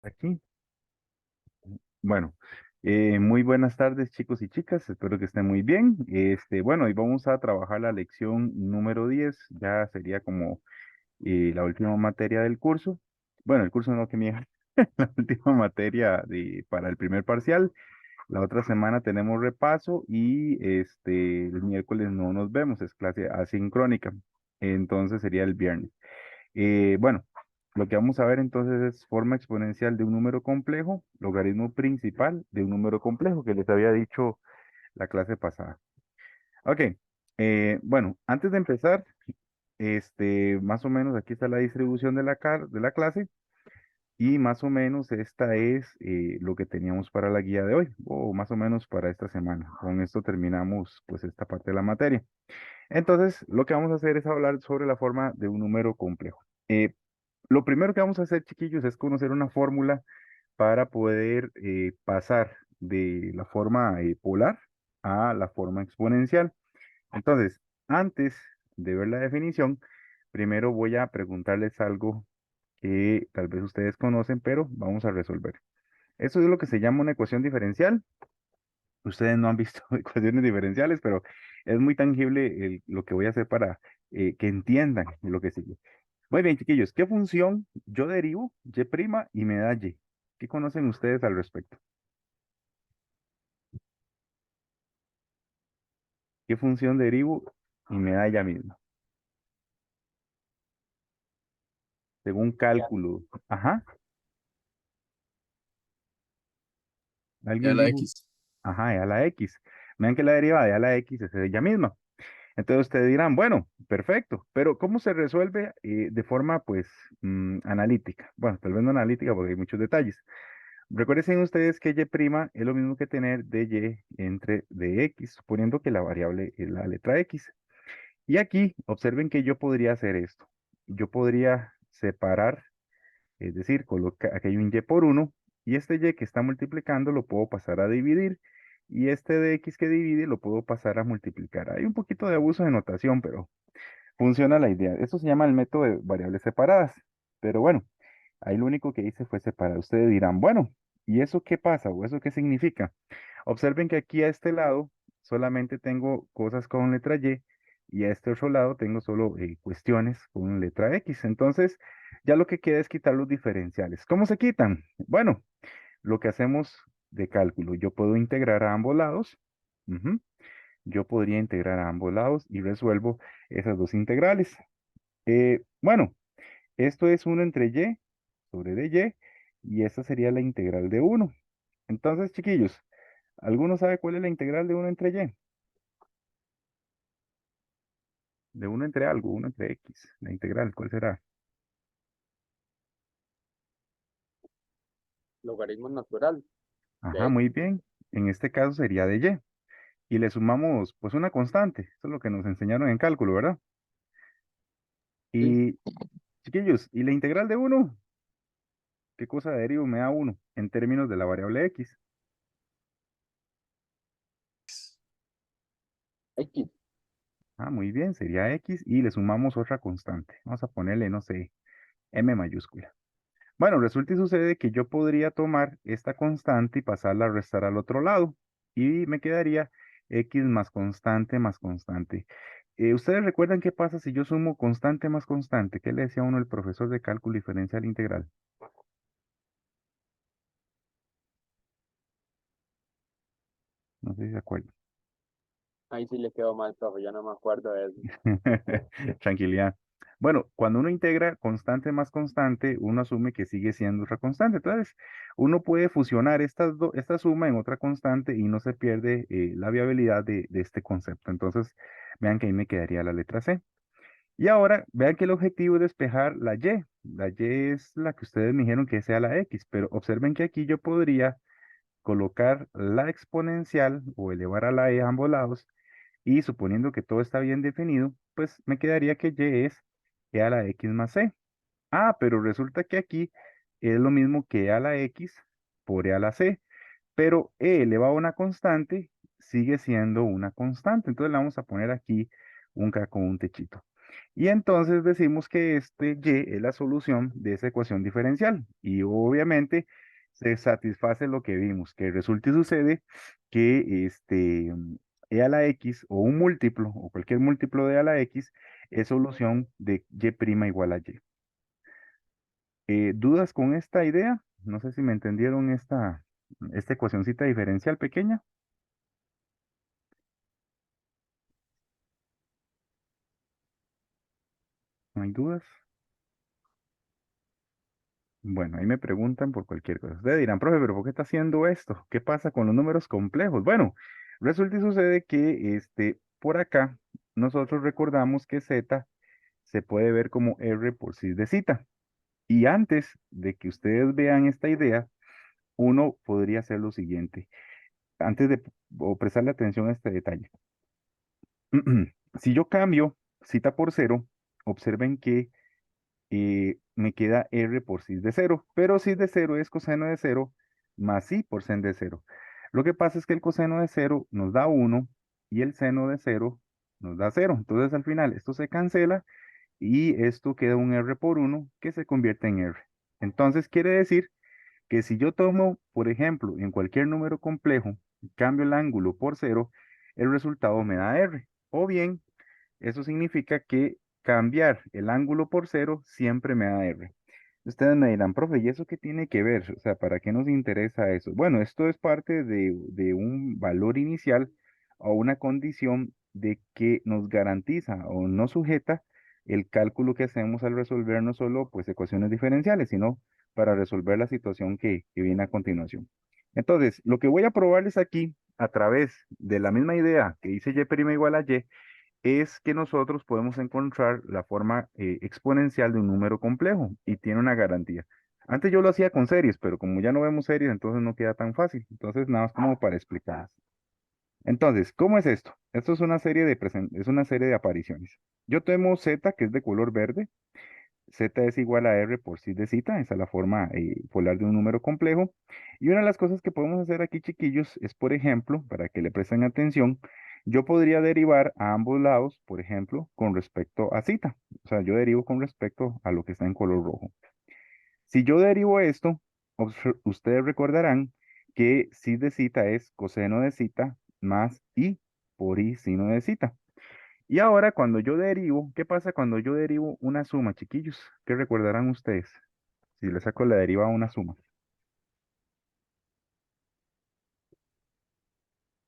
Aquí. Bueno, muy buenas tardes, chicos y chicas. Espero que estén muy bien. Bueno, hoy vamos a trabajar la lección número 10. Ya sería como la última materia del curso. Bueno, el curso no que me la última materia para el primer parcial. La otra semana tenemos repaso y el miércoles no nos vemos, es clase asincrónica. Entonces sería el viernes. Bueno, lo que vamos a ver entonces es forma exponencial de un número complejo, logaritmo principal de un número complejo que les había dicho la clase pasada. Ok, bueno, antes de empezar, más o menos aquí está la distribución de de la clase y más o menos esta es lo que teníamos para la guía de hoy o más o menos para esta semana. Con esto terminamos pues esta parte de la materia. Entonces, lo que vamos a hacer es hablar sobre la forma de un número complejo. Lo primero que vamos a hacer, chiquillos, es conocer una fórmula para poder pasar de la forma polar a la forma exponencial. Entonces, antes de ver la definición, primero voy a preguntarles algo que tal vez ustedes conocen, pero vamos a resolver. Eso es lo que se llama una ecuación diferencial. Ustedes no han visto ecuaciones diferenciales, pero es muy tangible lo que voy a hacer para que entiendan lo que sigue. Muy bien, chiquillos, ¿qué función yo derivo y' y me da y? ¿Qué conocen ustedes al respecto? ¿Qué función derivo y me da ella misma? Según Ya, cálculo. Ajá. ya Alguien la dijo, X. ajá, es a la X. Vean que la derivada de a la X es ella misma. Entonces ustedes dirán, bueno, perfecto, pero ¿cómo se resuelve de forma, pues, analítica? Bueno, tal vez no analítica porque hay muchos detalles. Recuerden ustedes que y' es lo mismo que tener dy entre dx, suponiendo que la variable es la letra x. Y aquí, observen que yo podría hacer esto. Yo podría separar, es decir, colocar, aquí hay un y por uno, y este y que está multiplicando lo puedo pasar a dividir, y este de x que divide lo puedo pasar a multiplicar. Hay un poquito de abuso de notación, pero funciona la idea. Esto se llama el método de variables separadas. Pero bueno, ahí lo único que hice fue separar. Ustedes dirán, bueno, ¿y eso qué pasa? ¿O eso qué significa? Observen que aquí a este lado solamente tengo cosas con letra y a este otro lado tengo solo cuestiones con letra X. Entonces, ya lo que queda es quitar los diferenciales. ¿Cómo se quitan? Bueno, lo que hacemos de cálculo, yo puedo integrar a ambos lados. Ujú. Yo podría integrar a ambos lados y resuelvo esas dos integrales. Bueno, esto es uno entre y sobre dy y esta sería la integral de uno. Entonces, chiquillos, ¿alguno sabe cuál es la integral de uno entre y? De uno entre algo, uno entre x. La integral, ¿cuál será? Logaritmo natural de Ajá, X. muy bien. En este caso sería de y. Y le sumamos, pues, una constante. Eso es lo que nos enseñaron en cálculo, ¿verdad? Sí, Y, chiquillos, ¿y la integral de uno? ¿Qué cosa de derivo me da uno en términos de la variable x? X. Ah, muy bien, sería x y le sumamos otra constante. Vamos a ponerle, no sé, m mayúscula. Bueno, resulta y sucede que yo podría tomar esta constante y pasarla a restar al otro lado. Y me quedaría x más constante más constante. ¿Ustedes recuerdan qué pasa si yo sumo constante más constante? ¿Qué le decía uno el profesor de cálculo diferencial integral? No sé si se acuerdan. Ahí sí le quedó mal, profe, ya no me acuerdo de eso. Tranquilidad. Bueno, cuando uno integra constante más constante, uno asume que sigue siendo otra constante. Entonces, uno puede fusionar esta suma en otra constante y no se pierde la viabilidad de este concepto. Entonces, vean que ahí me quedaría la letra C. Y ahora, vean que el objetivo es despejar la Y. La Y es la que ustedes me dijeron que sea la X, pero observen que aquí yo podría colocar la exponencial o elevar a la E a ambos lados y suponiendo que todo está bien definido, pues me quedaría que y es e a la x más c. Ah, pero resulta que aquí es lo mismo que e a la x por e a la c, pero e elevado a una constante sigue siendo una constante. Entonces le vamos a poner aquí un K con un techito. Y entonces decimos que este y es la solución de esa ecuación diferencial. Y obviamente se satisface lo que vimos, que resulta y sucede que e a la x o un múltiplo o cualquier múltiplo de a la x es solución de y' igual a y. ¿Dudas con esta idea? No sé si me entendieron esta ecuacioncita diferencial pequeña. ¿No hay dudas? Bueno, ahí me preguntan por cualquier cosa. Ustedes dirán, profe, pero ¿por qué está haciendo esto? ¿Qué pasa con los números complejos? Bueno, resulta y sucede que por acá nosotros recordamos que z se puede ver como r por cis de zeta. Y antes de que ustedes vean esta idea, uno podría hacer lo siguiente. Antes de prestarle atención a este detalle. Si yo cambio cita por cero, observen que me queda r por cis de cero, pero cis de cero es coseno de cero más i por sen de cero. Lo que pasa es que el coseno de cero nos da 1 y el seno de cero nos da cero. Entonces al final esto se cancela y esto queda un r por 1 que se convierte en r. Entonces quiere decir que si yo tomo, por ejemplo, en cualquier número complejo, cambio el ángulo por cero, el resultado me da r. O bien, eso significa que cambiar el ángulo por cero siempre me da R. Ustedes me dirán, profe, ¿y eso qué tiene que ver? O sea, ¿para qué nos interesa eso? Bueno, esto es parte de un valor inicial o una condición de que nos garantiza o no sujeta el cálculo que hacemos al resolver no solo pues ecuaciones diferenciales, sino para resolver la situación que viene a continuación. Entonces, lo que voy a probarles aquí a través de la misma idea que dice y' igual a y, es que nosotros podemos encontrar la forma exponencial de un número complejo y tiene una garantía. Antes yo lo hacía con series, pero como ya no vemos series, entonces no queda tan fácil. Entonces, nada más como para explicar. Entonces, ¿cómo es esto? Esto es una serie es una serie de apariciones. Yo tomo z, que es de color verde. Z es igual a R por cis de zeta, esa es la forma polar de un número complejo. Y una de las cosas que podemos hacer aquí, chiquillos, es, por ejemplo, para que le presten atención, yo podría derivar a ambos lados, por ejemplo, con respecto a zeta. O sea, yo derivo con respecto a lo que está en color rojo. Si yo derivo esto, ustedes recordarán que cis de zeta es coseno de zeta más i por i sino de zeta. Y ahora cuando yo derivo, ¿qué pasa cuando yo derivo una suma, chiquillos? ¿Qué recordarán ustedes? Si le saco la deriva a una suma.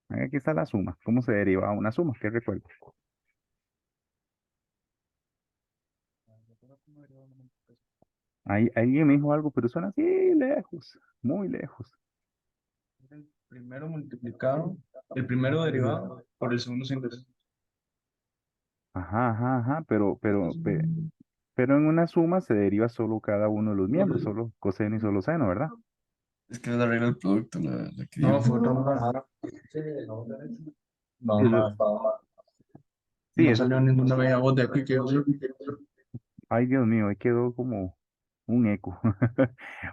Aquí está la suma. ¿Cómo se deriva a una suma? ¿Qué recuerdo? Ahí, alguien me dijo algo, pero suena así lejos, muy lejos. El primero multiplicado, el primero derivado por el segundo sin deseo. Ajá, ajá, ajá, pero en una suma se deriva solo cada uno de los miembros, solo coseno y solo seno, ¿verdad? Es que es la regla del producto, la que no, fue otra mamá. No, Eso, más. sí, No eso, salió ninguna media voz de aquí que yo sé. ay Dios mío, ahí quedó como un eco.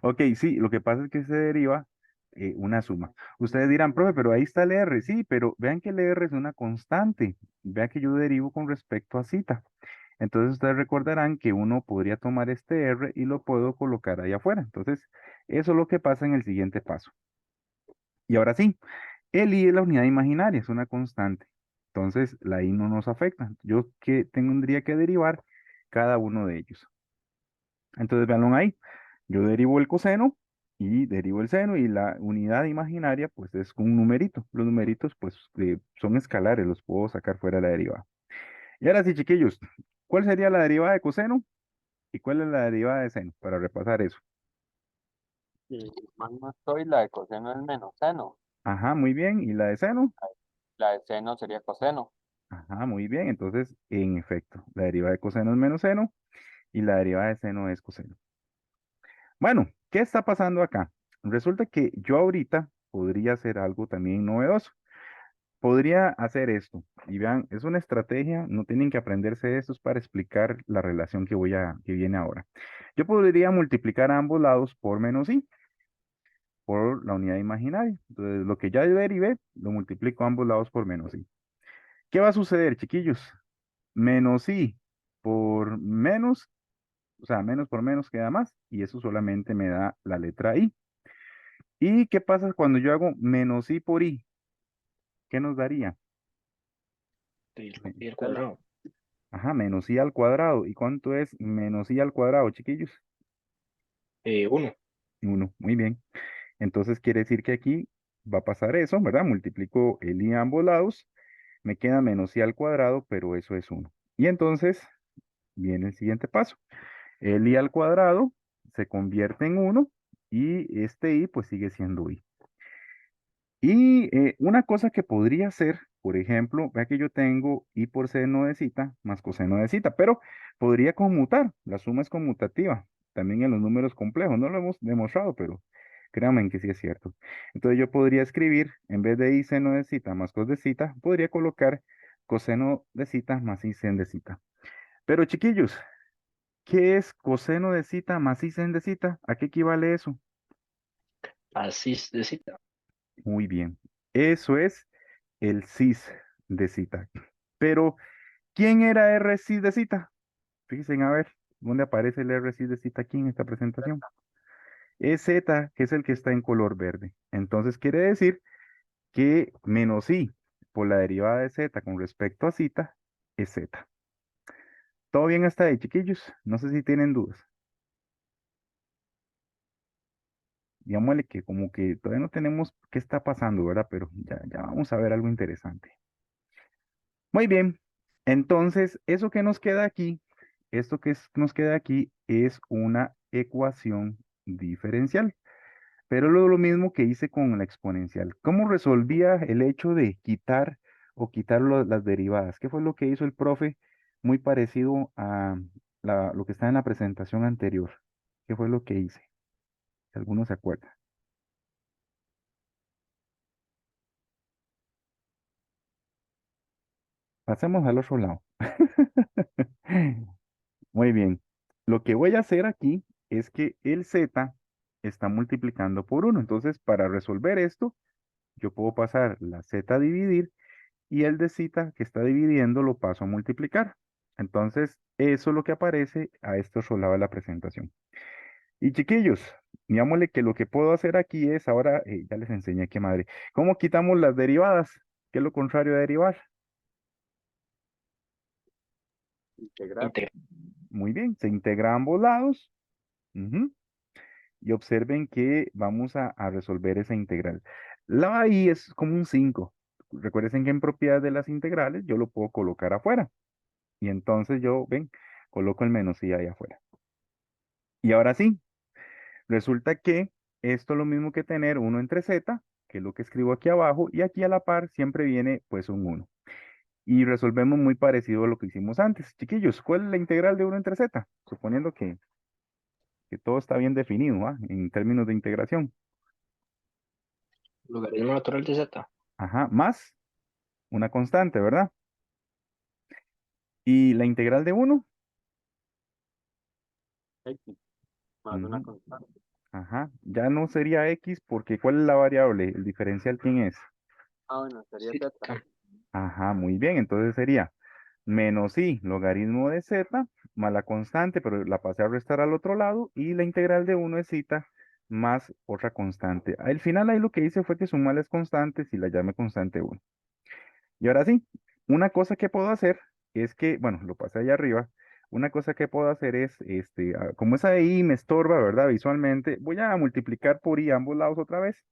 Ok, sí, lo que pasa es que se deriva una suma. Ustedes dirán, profe, pero ahí está el R. Sí, pero vean que el R es una constante. Vean que yo derivo con respecto a cita. Entonces ustedes recordarán que uno podría tomar este R y lo puedo colocar ahí afuera. Entonces, eso es lo que pasa en el siguiente paso. Y ahora sí, el I es la unidad imaginaria, es una constante. Entonces, la I no nos afecta. Yo que tendría que derivar cada uno de ellos. Entonces, veanlo ahí. Yo derivo el coseno y derivo el seno y la unidad imaginaria pues es un numerito. Los numeritos pues son escalares, los puedo sacar fuera de la derivada. Y ahora sí, chiquillos, ¿cuál sería la derivada de coseno y cuál es la derivada de seno? Para repasar eso. Y mal no estoy, la de coseno es menos seno. Ajá, muy bien. ¿Y la de seno? La de seno sería coseno. Ajá, muy bien. Entonces, en efecto, la derivada de coseno es menos seno y la derivada de seno es coseno. Bueno, ¿qué está pasando acá? Resulta que yo ahorita podría hacer algo también novedoso. Podría hacer esto. Y vean, es una estrategia, no tienen que aprenderse esto, es para explicar la relación que viene ahora. Yo podría multiplicar a ambos lados por menos i, por la unidad imaginaria. Entonces, lo que ya derivé, lo multiplico a ambos lados por menos i. ¿Qué va a suceder, chiquillos? Menos i por menos, o sea, menos por menos queda más, y eso solamente me da la letra I. ¿Y qué pasa cuando yo hago menos I por I? ¿Qué nos daría? Y el Tela. cuadrado. Ajá, menos I al cuadrado. ¿Y cuánto es menos I al cuadrado, chiquillos? 1. 1. Muy bien. Entonces quiere decir que aquí va a pasar eso, ¿verdad? Multiplico el I a ambos lados, me queda menos I al cuadrado, pero eso es 1. Y entonces viene el siguiente paso. El I al cuadrado se convierte en 1 y este I pues sigue siendo I. Y una cosa que podría ser, por ejemplo, vea que yo tengo I por seno de cita más coseno de cita, pero podría conmutar, la suma es conmutativa, también en los números complejos, no lo hemos demostrado, pero créanme en que sí es cierto. Entonces yo podría escribir, en vez de I seno de cita más cos de cita, podría colocar coseno de cita más I sen de cita. Pero chiquillos, ¿qué es coseno de cita más I sen de cita? ¿A qué equivale eso? Así es de cita. Muy bien, eso es el cis de cita. Pero, ¿quién era R cis de cita? Fíjense, a ver, ¿dónde aparece el R cis de cita aquí en esta presentación? Es Z, que es el que está en color verde. Entonces, quiere decir que menos I por la derivada de Z con respecto a cita es Z. ¿Todo bien hasta ahí, chiquillos? No sé si tienen dudas. Digámosle que como que todavía no tenemos qué está pasando, ¿verdad? Pero ya vamos a ver algo interesante. Muy bien, entonces eso que nos queda aquí, esto que nos queda aquí es una ecuación diferencial, pero lo mismo que hice con la exponencial. ¿Cómo resolvía el hecho de quitar o quitar las derivadas? ¿Qué fue lo que hizo el profe? Muy parecido a lo que está en la presentación anterior. ¿Qué fue lo que hice? Si alguno se acuerda. Pasemos al otro lado. Muy bien. Lo que voy a hacer aquí es que el z está multiplicando por uno. Entonces, para resolver esto, yo puedo pasar la z a dividir y el de z que está dividiendo lo paso a multiplicar. Entonces, eso es lo que aparece a este otro lado de la presentación. Y chiquillos, digámosle que lo que puedo hacer aquí es, ahora ya les enseñé qué madre, ¿cómo quitamos las derivadas? ¿Qué es lo contrario de derivar? Integral. Muy bien, se integra a ambos lados. Ujú. Y observen que vamos a resolver esa integral. La I es como un 5. Recuerden que en propiedades de las integrales yo lo puedo colocar afuera. Y entonces yo, ven, coloco el menos I ahí afuera. Y ahora sí, resulta que esto es lo mismo que tener 1 entre z, que es lo que escribo aquí abajo, y aquí a la par siempre viene pues un 1. Y resolvemos muy parecido a lo que hicimos antes. Chiquillos, ¿cuál es la integral de 1 entre z? Suponiendo que todo está bien definido, ¿ah? En términos de integración. Logaritmo natural de z. Ajá, más una constante, ¿verdad? Y la integral de uno, X más una ujú, constante. ajá, ya no sería x porque ¿cuál es la variable? El diferencial, ¿quién es? Ah, bueno, sería Sí. Z. Ajá, muy bien, entonces sería menos i logaritmo de z más la constante, pero la pasé a restar al otro lado, y la integral de uno es zeta más otra constante. Al final ahí lo que hice fue que sumé las constantes y la llamé constante uno. Y ahora sí, una cosa que puedo hacer es que, bueno, lo pasé allá arriba. Una cosa que puedo hacer es, como esa de I me estorba, ¿verdad? Visualmente, voy a multiplicar por I ambos lados otra vez.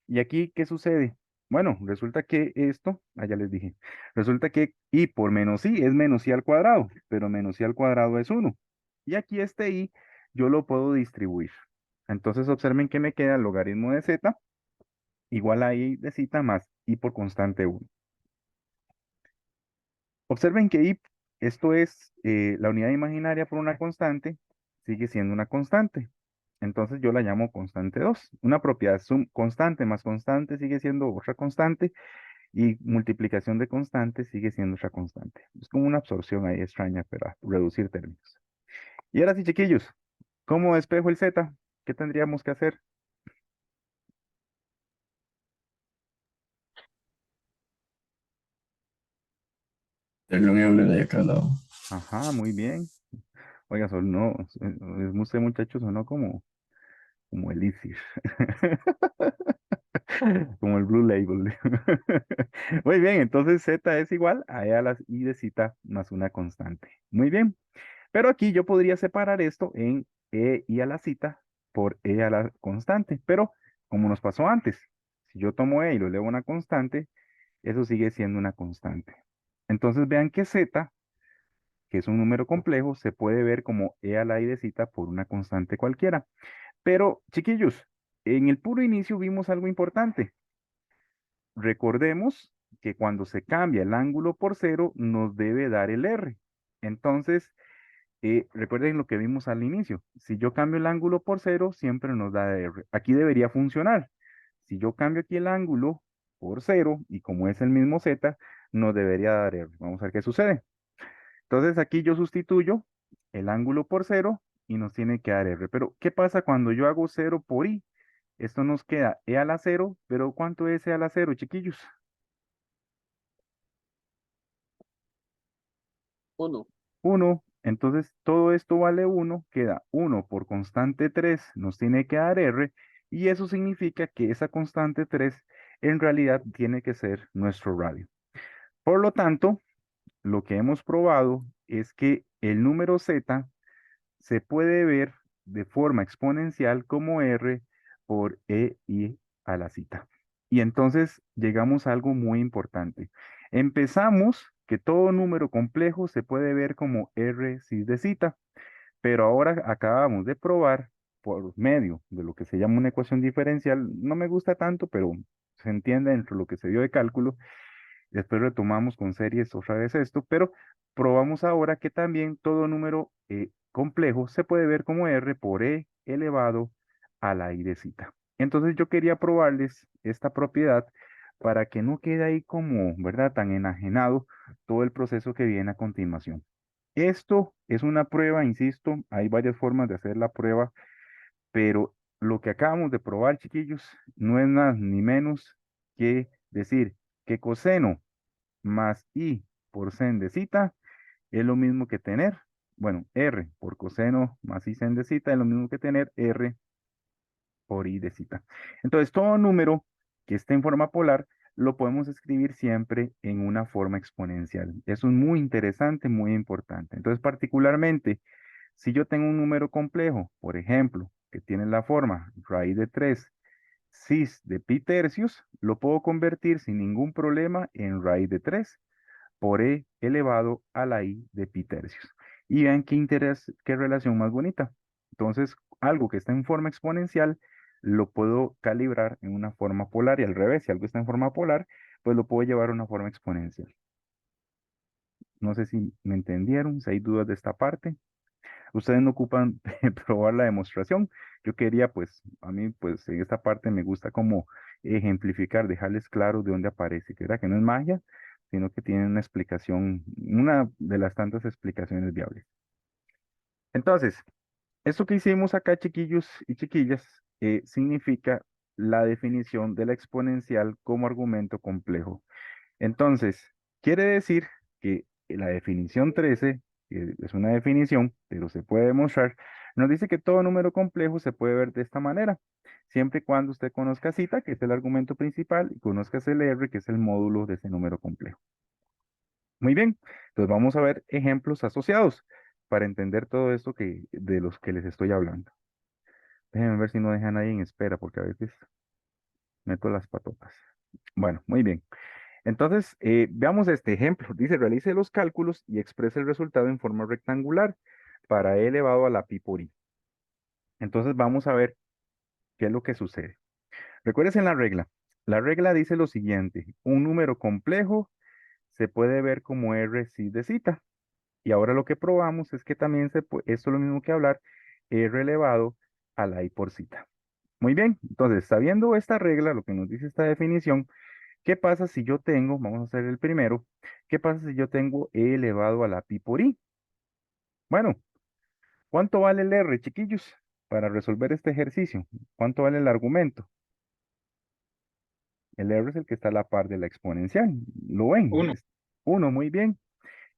Y aquí, ¿qué sucede? Bueno, resulta que esto, ya les dije, resulta que I por menos I es menos I al cuadrado, pero menos I al cuadrado es uno. Y aquí este I yo lo puedo distribuir. Entonces observen que me queda el logaritmo de z igual a I de z más I por constante uno. Observen que I, esto es la unidad imaginaria por una constante, sigue siendo una constante. Entonces yo la llamo constante 2. Una propiedad constante más constante sigue siendo otra constante, y multiplicación de constante sigue siendo otra constante. Es como una absorción ahí extraña para reducir términos. Y ahora sí, chiquillos, ¿cómo despejo el z? ¿Qué tendríamos que hacer? Darle un doble de cada lado. Ajá, muy bien. Oiga, no, usted muchachos sonó como Elixir. Como el Blue Label. Muy bien, entonces Z es igual a E a la I de cita más una constante. Muy bien, pero aquí yo podría separar esto en E I a la cita por E a la constante, pero como nos pasó antes, si yo tomo E y lo elevo a una constante, eso sigue siendo una constante. Entonces vean que Z, que es un número complejo, se puede ver como E a la I de cita por una constante cualquiera. Pero, chiquillos, en el puro inicio vimos algo importante. Recordemos que cuando se cambia el ángulo por cero, nos debe dar el R. Entonces, recuerden lo que vimos al inicio. Si yo cambio el ángulo por cero, siempre nos da R. Aquí debería funcionar. Si yo cambio aquí el ángulo por cero, y como es el mismo Z, nos debería dar R. Vamos a ver qué sucede. Entonces, aquí yo sustituyo el ángulo por cero y nos tiene que dar R. Pero, ¿qué pasa cuando yo hago cero por I? Esto nos queda E a la cero, pero ¿cuánto es E a la cero, chiquillos? 1. 1. Entonces todo esto vale 1, queda 1 por constante 3, nos tiene que dar R, y eso significa que esa constante 3 en realidad tiene que ser nuestro radio. Por lo tanto, lo que hemos probado es que el número Z se puede ver de forma exponencial como R por EI a la cita. Y entonces llegamos a algo muy importante. Empezamos que todo número complejo se puede ver como R cis de cita, pero ahora acabamos de probar por medio de lo que se llama una ecuación diferencial. No me gusta tanto, pero se entiende dentro de lo que se dio de cálculo. Después retomamos con series otra vez esto, pero probamos ahora que también todo número complejo se puede ver como R por E elevado a la I de cita. Entonces yo quería probarles esta propiedad para que no quede ahí como, ¿verdad?, tan enajenado todo el proceso que viene a continuación. Esto es una prueba, insisto, hay varias formas de hacer la prueba, pero lo que acabamos de probar, chiquillos, no es más ni menos que decir que coseno más I por sen de cita es lo mismo que tener, bueno, R por coseno más I sen de cita es lo mismo que tener R por I de cita. Entonces, todo número que esté en forma polar lo podemos escribir siempre en una forma exponencial. Eso es muy interesante, muy importante. Entonces, particularmente, si yo tengo un número complejo, por ejemplo, que tiene la forma raíz de 3 cis de pi tercios, lo puedo convertir sin ningún problema en raíz de 3 por e elevado a la i de pi tercios. Y vean qué interés, qué relación más bonita. Entonces, algo que está en forma exponencial, lo puedo calibrar en una forma polar, y al revés, si algo está en forma polar, pues lo puedo llevar a una forma exponencial. No sé si me entendieron, si hay dudas de esta parte. Ustedes no ocupan probar la demostración. Yo quería, pues, a mí, pues, en esta parte me gusta como ejemplificar, dejarles claro de dónde aparece, que era que no es magia, sino que tiene una explicación, una de las tantas explicaciones viables. Entonces, esto que hicimos acá, chiquillos y chiquillas, significa la definición de la exponencial como argumento complejo. Entonces, quiere decir que la definición 13, que es una definición, pero se puede demostrar, nos dice que todo número complejo se puede ver de esta manera, siempre y cuando usted conozca cita, que es el argumento principal, y conozca el R, que es el módulo de ese número complejo. Muy bien, entonces vamos a ver ejemplos asociados para entender todo esto de los que les estoy hablando. Déjenme ver si no dejan ahí en espera, porque a veces meto las patotas. Bueno, muy bien. Entonces, veamos este ejemplo. Dice, realice los cálculos y exprese el resultado en forma rectangular para e elevado a la pi por i. Entonces, vamos a ver qué es lo que sucede. Recuérdense la regla. La regla dice lo siguiente. Un número complejo se puede ver como R cis de cita. Y ahora lo que probamos es que también esto es lo mismo que hablar R elevado a la i por cita. Muy bien. Entonces, sabiendo esta regla, lo que nos dice esta definición, ¿qué pasa si yo tengo, vamos a hacer el primero, qué pasa si yo tengo e elevado a la pi por i? Bueno, ¿cuánto vale el r, chiquillos? Para resolver este ejercicio, ¿cuánto vale el argumento? El r es el que está a la par de la exponencial. ¿Lo ven? 1. Es 1, muy bien.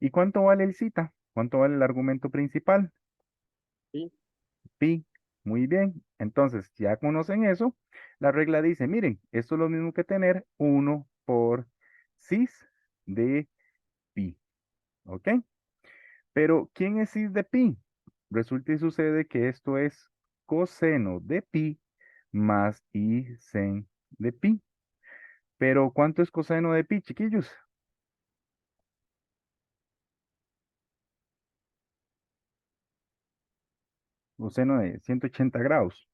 ¿Y cuánto vale el cita? ¿Cuánto vale el argumento principal? Sí. Pi. Muy bien. Entonces, ya conocen eso. La regla dice, miren, esto es lo mismo que tener 1 por cis de pi. ¿Ok? Pero, ¿quién es cis de pi? Resulta y sucede que esto es coseno de pi más i sen de pi. Pero, ¿cuánto es coseno de pi, chiquillos? Coseno de 180 grados.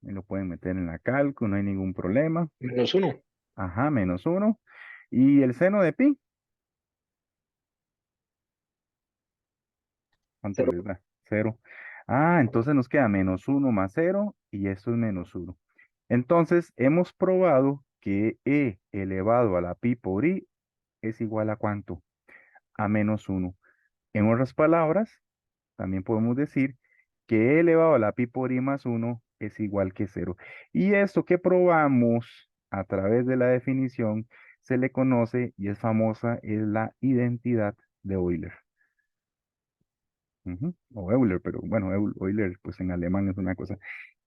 Me lo pueden meter en la calco, no hay ningún problema. -1. Ajá, menos 1. ¿Y el seno de pi? ¿Cuánto 0. les da? Cero. Ah, entonces nos queda menos 1 más 0 y esto es menos 1. Entonces, hemos probado que e elevado a la pi por i es igual a ¿cuánto? A menos 1. En otras palabras, también podemos decir que e elevado a la pi por i más 1 es igual que 0. Y esto que probamos a través de la definición se le conoce y es famosa, es la identidad de Euler. Ujú. O Euler, pero bueno, Euler, pues en alemán es una cosa.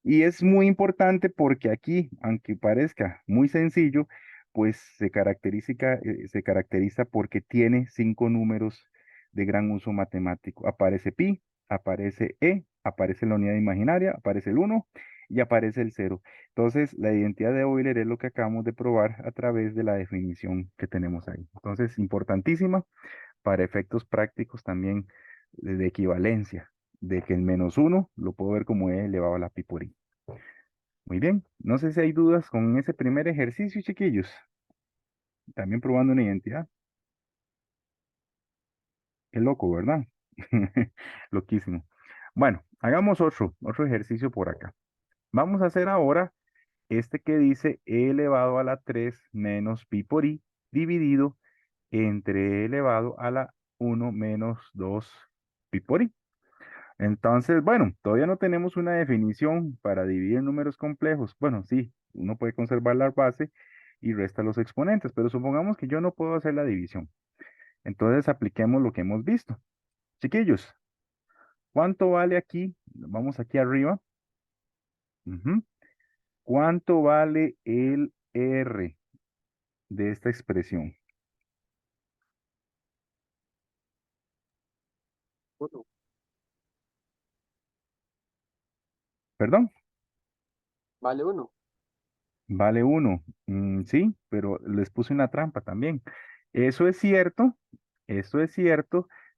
Y es muy importante porque aquí, aunque parezca muy sencillo, pues se caracteriza porque tiene 5 números de gran uso matemático. Aparece pi, aparece e, aparece la unidad imaginaria, aparece el 1 y aparece el 0. Entonces, la identidad de Euler es lo que acabamos de probar a través de la definición que tenemos ahí. Entonces, importantísima para efectos prácticos también de equivalencia, de que el menos 1 lo puedo ver como e elevado a la pi por i. Muy bien, no sé si hay dudas con ese primer ejercicio, chiquillos. También probando una identidad. Qué loco, ¿verdad? Loquísimo. Bueno, hagamos otro ejercicio por acá. Vamos a hacer ahora este que dice e elevado a la 3 menos pi por i dividido entre e elevado a la 1 menos 2 pi por i. Entonces, bueno, todavía no tenemos una definición para dividir números complejos. Bueno, sí, uno puede conservar la base y resta los exponentes, pero supongamos que yo no puedo hacer la división. Entonces, apliquemos lo que hemos visto. Chiquillos, ¿cuánto vale aquí? Vamos aquí arriba. Ujú. ¿Cuánto vale el R de esta expresión? 1. ¿Perdón? Vale 1. Vale 1. Sí, pero les puse una trampa también. Eso es cierto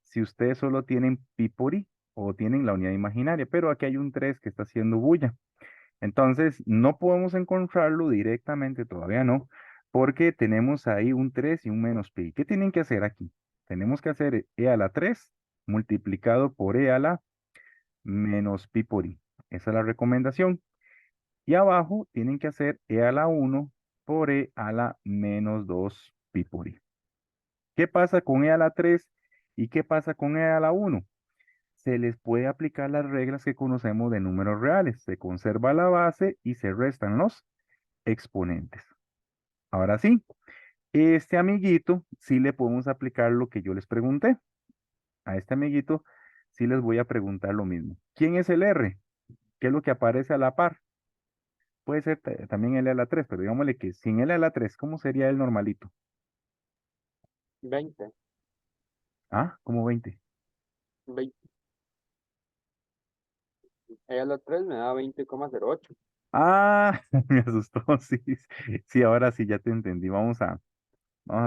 si ustedes solo tienen pi por i o tienen la unidad imaginaria, pero aquí hay un 3 que está haciendo bulla. Entonces, no podemos encontrarlo directamente, todavía no, porque tenemos ahí un 3 y un menos pi. ¿Qué tienen que hacer aquí? Tenemos que hacer e a la 3 multiplicado por e a la menos pi por i. Esa es la recomendación. Y abajo tienen que hacer e a la 1 por e a la menos 2 pi por i. ¿Qué pasa con e a la 3 y qué pasa con e a la 1? Se les puede aplicar las reglas que conocemos de números reales. Se conserva la base y se restan los exponentes. Ahora sí, este amiguito sí le podemos aplicar lo que yo les pregunté. A este amiguito sí les voy a preguntar lo mismo. ¿Quién es el R? ¿Qué es lo que aparece a la par? Puede ser también L a la 3, pero digámosle que sin L a la 3, ¿cómo sería el normalito? 20. Ah, como 20. 20. E a la 3 me da 20,08. Ah, me asustó, sí, sí, ahora sí ya te entendí. Vamos a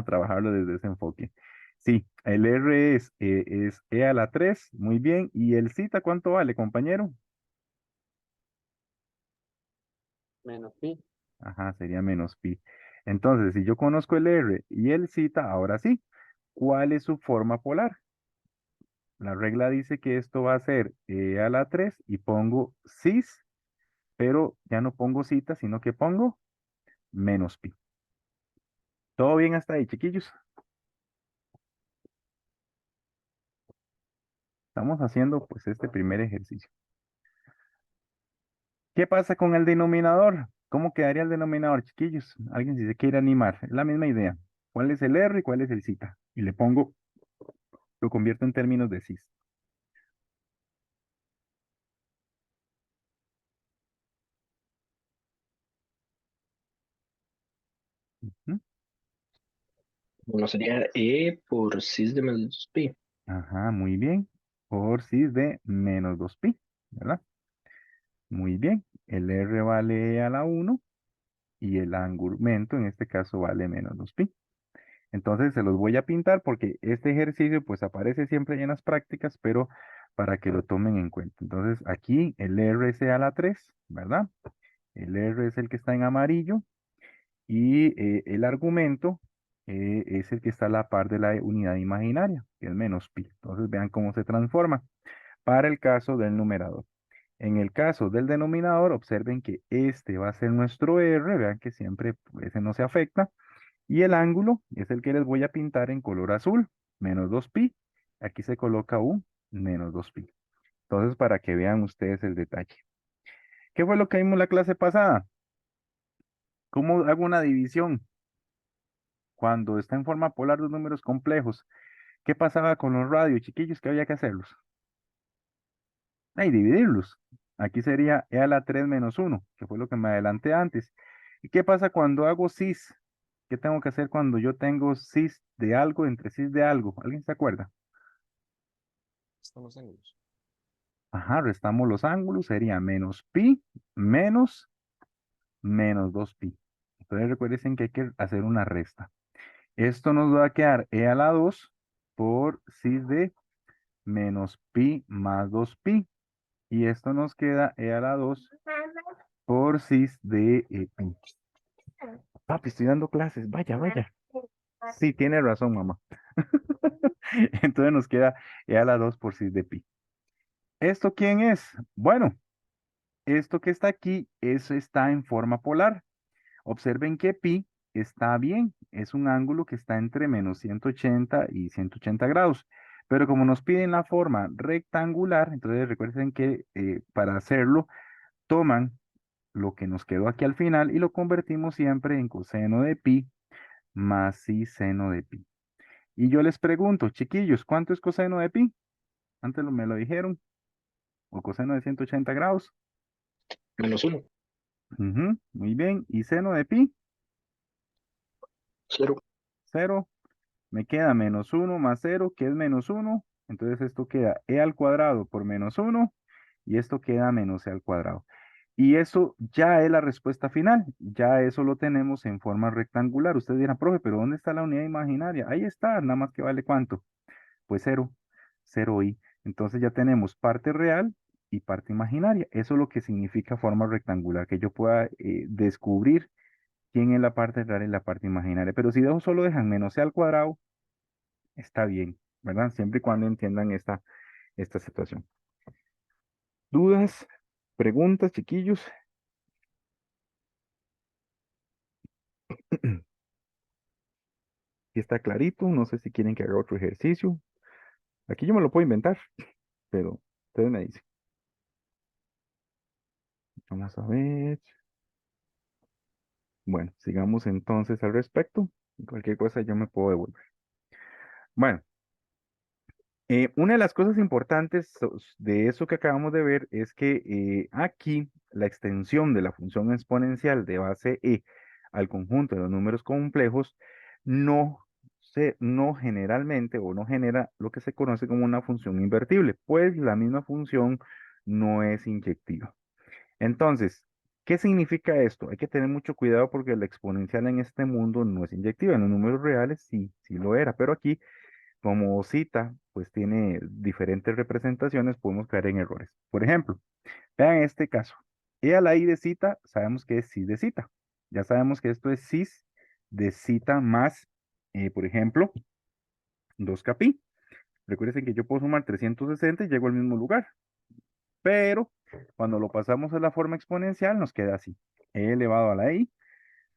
trabajarlo desde ese enfoque. Sí, el R es E a la 3, muy bien. ¿Y el cita cuánto vale, compañero? Menos pi. Ajá, sería menos pi. Entonces, si yo conozco el R y el cita, ahora sí, ¿cuál es su forma polar? La regla dice que esto va a ser E a la 3 y pongo cis, pero ya no pongo cita, sino que pongo menos pi. ¿Todo bien hasta ahí, chiquillos? Estamos haciendo pues este primer ejercicio. ¿Qué pasa con el denominador? ¿Cómo quedaría el denominador, chiquillos? Alguien si se quiere animar. Es la misma idea. ¿Cuál es el R y cuál es el zeta? Y le pongo, lo convierto en términos de cis. Ujú. Uno sería E por cis de menos 2pi. Ajá, muy bien. Por cis de menos 2pi, ¿verdad? Muy bien. El R vale a la 1 y el argumento en este caso vale menos 2pi. Entonces se los voy a pintar porque este ejercicio pues aparece siempre en las prácticas, pero para que lo tomen en cuenta. Entonces aquí el R es a la 3, ¿verdad? El R es el que está en amarillo y el argumento es el que está a la par de la unidad imaginaria, que es menos pi. Entonces vean cómo se transforma para el caso del numerador. En el caso del denominador, observen que este va a ser nuestro R, vean que siempre ese no se afecta. Y el ángulo es el que les voy a pintar en color azul, menos 2pi. Aquí se coloca un menos 2pi. Entonces, para que vean ustedes el detalle. ¿Qué fue lo que vimos la clase pasada? ¿Cómo hago una división? Cuando está en forma polar de números complejos. ¿Qué pasaba con los radios, chiquillos? ¿Qué había que hacerlos? Y dividirlos. Aquí sería e a la 3 menos 1, que fue lo que me adelanté antes. ¿Y qué pasa cuando hago cis? ¿Qué tengo que hacer cuando yo tengo cis de algo entre cis de algo? ¿Alguien se acuerda? Estamos en ellos. Ajá, restamos los ángulos, sería menos pi menos menos 2pi. Entonces recuerden que hay que hacer una resta. Esto nos va a quedar e a la 2 por cis de menos pi más 2pi. Y esto nos queda e a la 2 por cis de pi. Papi, estoy dando clases, vaya, vaya. Sí, tiene razón, mamá. Entonces nos queda e a la 2 por cis de pi. ¿Esto quién es? Bueno, esto que está aquí, eso está en forma polar. Observen que pi está bien, es un ángulo que está entre menos 180 y 180 grados. Pero como nos piden la forma rectangular, entonces recuerden que para hacerlo, toman lo que nos quedó aquí al final y lo convertimos siempre en coseno de pi más seno de pi. Y yo les pregunto, chiquillos, ¿cuánto es coseno de pi? Antes me lo dijeron, o coseno de 180 grados. Menos 1. Ujú, muy bien. ¿Y seno de pi? 0. Cero. Me queda menos 1 más 0, que es menos 1. Entonces esto queda e al cuadrado por menos 1 y esto queda menos e al cuadrado. Y eso ya es la respuesta final. Ya eso lo tenemos en forma rectangular. Ustedes dirán, profe, pero ¿dónde está la unidad imaginaria? Ahí está, nada más que vale ¿cuánto? Pues 0, 0i. Entonces ya tenemos parte real y parte imaginaria. Eso es lo que significa forma rectangular, que yo pueda descubrir quién es la parte real y la parte imaginaria. Pero si dejo solo dejan menos e al cuadrado, está bien, ¿verdad? Siempre y cuando entiendan esta situación. ¿Dudas? ¿Preguntas, chiquillos? Si está clarito, no sé si quieren que haga otro ejercicio. Aquí yo me lo puedo inventar, pero ustedes me dicen. Vamos a ver. Bueno, sigamos entonces al respecto. Cualquier cosa yo me puedo devolver. Bueno, una de las cosas importantes de eso que acabamos de ver es que aquí la extensión de la función exponencial de base e al conjunto de los números complejos no generalmente o no genera lo que se conoce como una función invertible, pues la misma función no es inyectiva. Entonces, ¿qué significa esto? Hay que tener mucho cuidado porque la exponencial en este mundo no es inyectiva. En los números reales sí, sí lo era, pero aquí como cita, pues tiene diferentes representaciones, podemos caer en errores. Por ejemplo, vean este caso. E a la I de cita, sabemos que es cis de cita. Ya sabemos que esto es cis de cita más, por ejemplo, 2 pi. Recuerden que yo puedo sumar 360 y llego al mismo lugar. Pero cuando lo pasamos a la forma exponencial, nos queda así. E elevado a la I,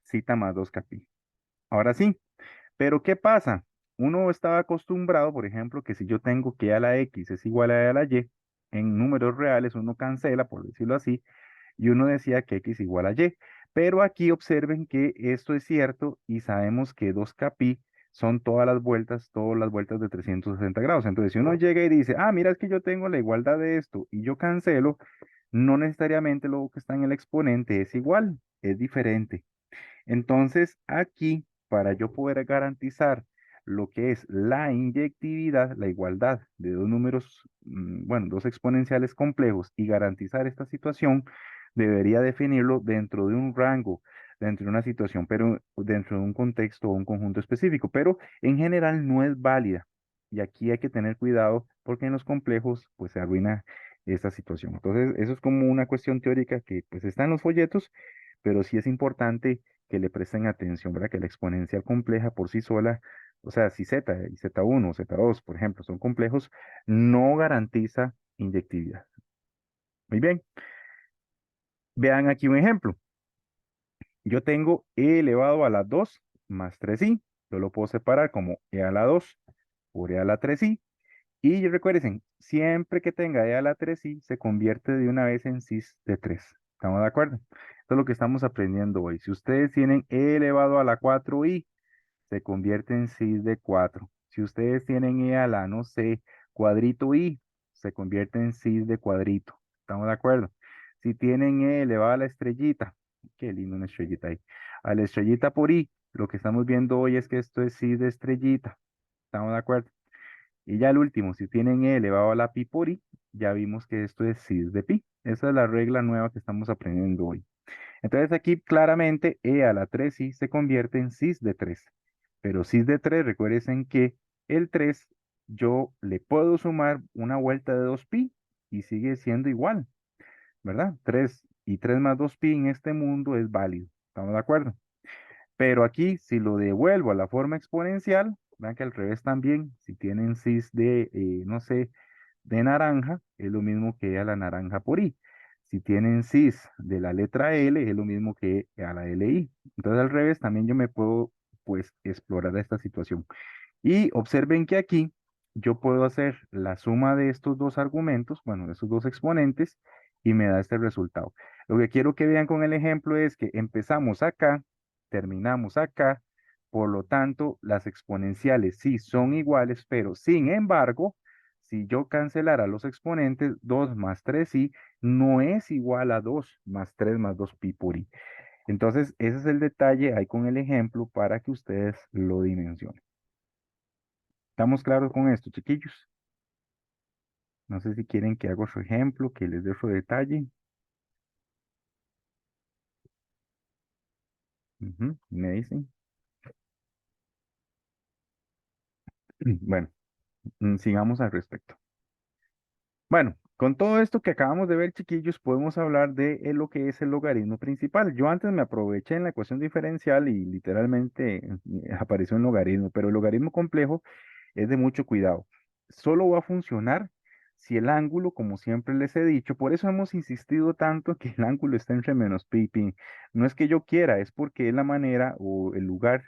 cita más 2 pi. Ahora sí, pero ¿qué pasa? Uno estaba acostumbrado, por ejemplo, que si yo tengo que a la X es igual a la Y, en números reales uno cancela, por decirlo así, y uno decía que X igual a Y. Pero aquí observen que esto es cierto y sabemos que 2kπ son todas las vueltas de 360 grados. Entonces, si uno llega y dice, ah, mira, es que yo tengo la igualdad de esto y yo cancelo, no necesariamente lo que está en el exponente es igual, es diferente. Entonces, aquí, para yo poder garantizar lo que es la inyectividad, la igualdad de dos números, bueno, dos exponenciales complejos y garantizar esta situación, debería definirlo dentro de un rango, dentro de una situación, pero dentro de un contexto o un conjunto específico, pero en general no es válida. Y aquí hay que tener cuidado porque en los complejos, pues se arruina esta situación. Entonces, eso es como una cuestión teórica que pues está en los folletos, pero sí es importante que le presten atención, ¿verdad? Que la exponencial compleja por sí sola, o sea, si z y z1 o z2, por ejemplo, son complejos, no garantiza inyectividad. Muy bien. Vean aquí un ejemplo. Yo tengo e elevado a la 2 más 3i. Yo lo puedo separar como e a la 2 por e a la 3i. Y recuerden, siempre que tenga e a la 3i, se convierte de una vez en cis de 3. ¿Estamos de acuerdo? Esto es lo que estamos aprendiendo hoy. Si ustedes tienen e elevado a la 4i, se convierte en cis de 4. Si ustedes tienen e a la, no sé, cuadrito i, se convierte en cis de cuadrito. ¿Estamos de acuerdo? Si tienen e elevado a la estrellita, qué lindo una estrellita ahí, a la estrellita por i, lo que estamos viendo hoy es que esto es cis de estrellita. ¿Estamos de acuerdo? Y ya el último, si tienen e elevado a la pi por i, ya vimos que esto es cis de pi. Esa es la regla nueva que estamos aprendiendo hoy. Entonces aquí claramente e a la 3i se convierte en cis de 3. Pero cis de 3, recuerden que el 3 yo le puedo sumar una vuelta de 2pi y sigue siendo igual, ¿verdad? 3 y 3 más 2pi en este mundo es válido. ¿Estamos de acuerdo? Pero aquí, si lo devuelvo a la forma exponencial, vean que al revés también, si tienen cis de, no sé, de naranja, es lo mismo que a la naranja por i. Si tienen cis de la letra L, es lo mismo que a la LI. Entonces, al revés, también yo me puedo, pues, explorar esta situación. Y observen que aquí yo puedo hacer la suma de estos dos argumentos, bueno, de estos dos exponentes, y me da este resultado. Lo que quiero que vean con el ejemplo es que empezamos acá, terminamos acá, por lo tanto, las exponenciales sí son iguales, pero sin embargo, si yo cancelara los exponentes, 2 más 3i no es igual a 2 más 3 más 2pi por i. Entonces, ese es el detalle ahí con el ejemplo para que ustedes lo dimensionen. ¿Estamos claros con esto, chiquillos? No sé si quieren que haga otro ejemplo, que les dé otro detalle. Me dicen. Bueno, sigamos al respecto. Bueno, con todo esto que acabamos de ver, chiquillos, podemos hablar de lo que es el logaritmo principal. Yo antes me aproveché en la ecuación diferencial y literalmente apareció un logaritmo, pero el logaritmo complejo es de mucho cuidado. Solo va a funcionar si el ángulo, como siempre les he dicho, por eso hemos insistido tanto que el ángulo está entre menos pi y pi. No es que yo quiera, es porque es la manera o el lugar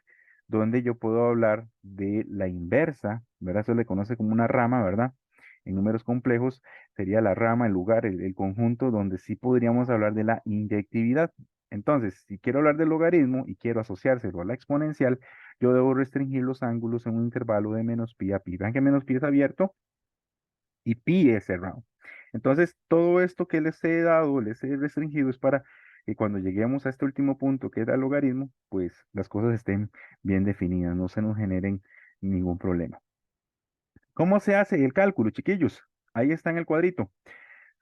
donde yo puedo hablar de la inversa, ¿verdad? Eso le conoce como una rama, ¿verdad? En números complejos sería la rama, el lugar, el conjunto donde sí podríamos hablar de la inyectividad. Entonces, si quiero hablar del logaritmo y quiero asociárselo a la exponencial, yo debo restringir los ángulos en un intervalo de menos pi a pi. Vean que menos pi es abierto y pi es cerrado. Entonces, todo esto que les he dado, les he restringido, es para que cuando lleguemos a este último punto, que era el logaritmo, pues las cosas estén bien definidas, no se nos generen ningún problema. ¿Cómo se hace el cálculo, chiquillos? Ahí está en el cuadrito.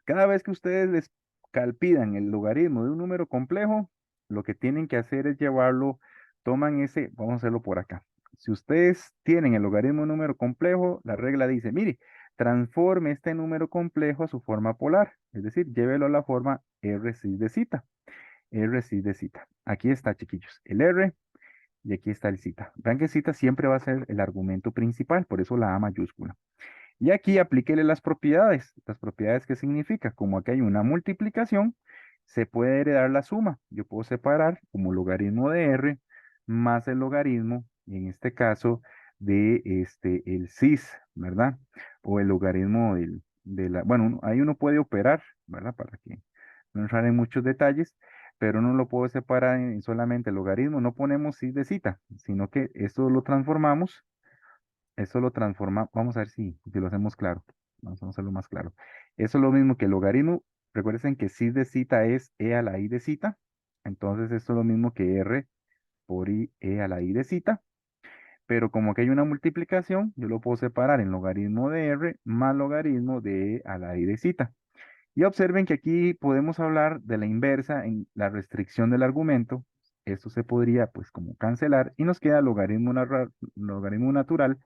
Cada vez que ustedes les calpidan el logaritmo de un número complejo, lo que tienen que hacer es llevarlo, toman ese, vamos a hacerlo por acá. Si ustedes tienen el logaritmo de un número complejo, la regla dice, mire, transforme este número complejo a su forma polar, es decir, llévelo a la forma r cis de zeta, r cis de zeta. Aquí está, chiquillos, el r y aquí está el zeta. Vean que zeta siempre va a ser el argumento principal, por eso la A mayúscula. Y aquí aplíquele las propiedades. ¿Las propiedades qué significa? Como aquí hay una multiplicación, se puede heredar la suma. Yo puedo separar como logaritmo de r más el logaritmo, y en este caso, de el cis, ¿verdad? O el logaritmo de la... Bueno, ahí uno puede operar, ¿verdad? Para que no entrar en muchos detalles, pero no lo puedo separar en solamente logaritmo. No ponemos cis de cita, sino que esto lo transformamos, vamos a ver si lo hacemos claro. Vamos a hacerlo más claro. Eso es lo mismo que el logaritmo. Recuerden que cis de cita es e a la i de cita. Entonces esto es lo mismo que r por i e a la i de cita. Pero como aquí hay una multiplicación, yo lo puedo separar en logaritmo de r más logaritmo de e a la i de cita. Y observen que aquí podemos hablar de la inversa en la restricción del argumento. Esto se podría pues como cancelar y nos queda logaritmo natural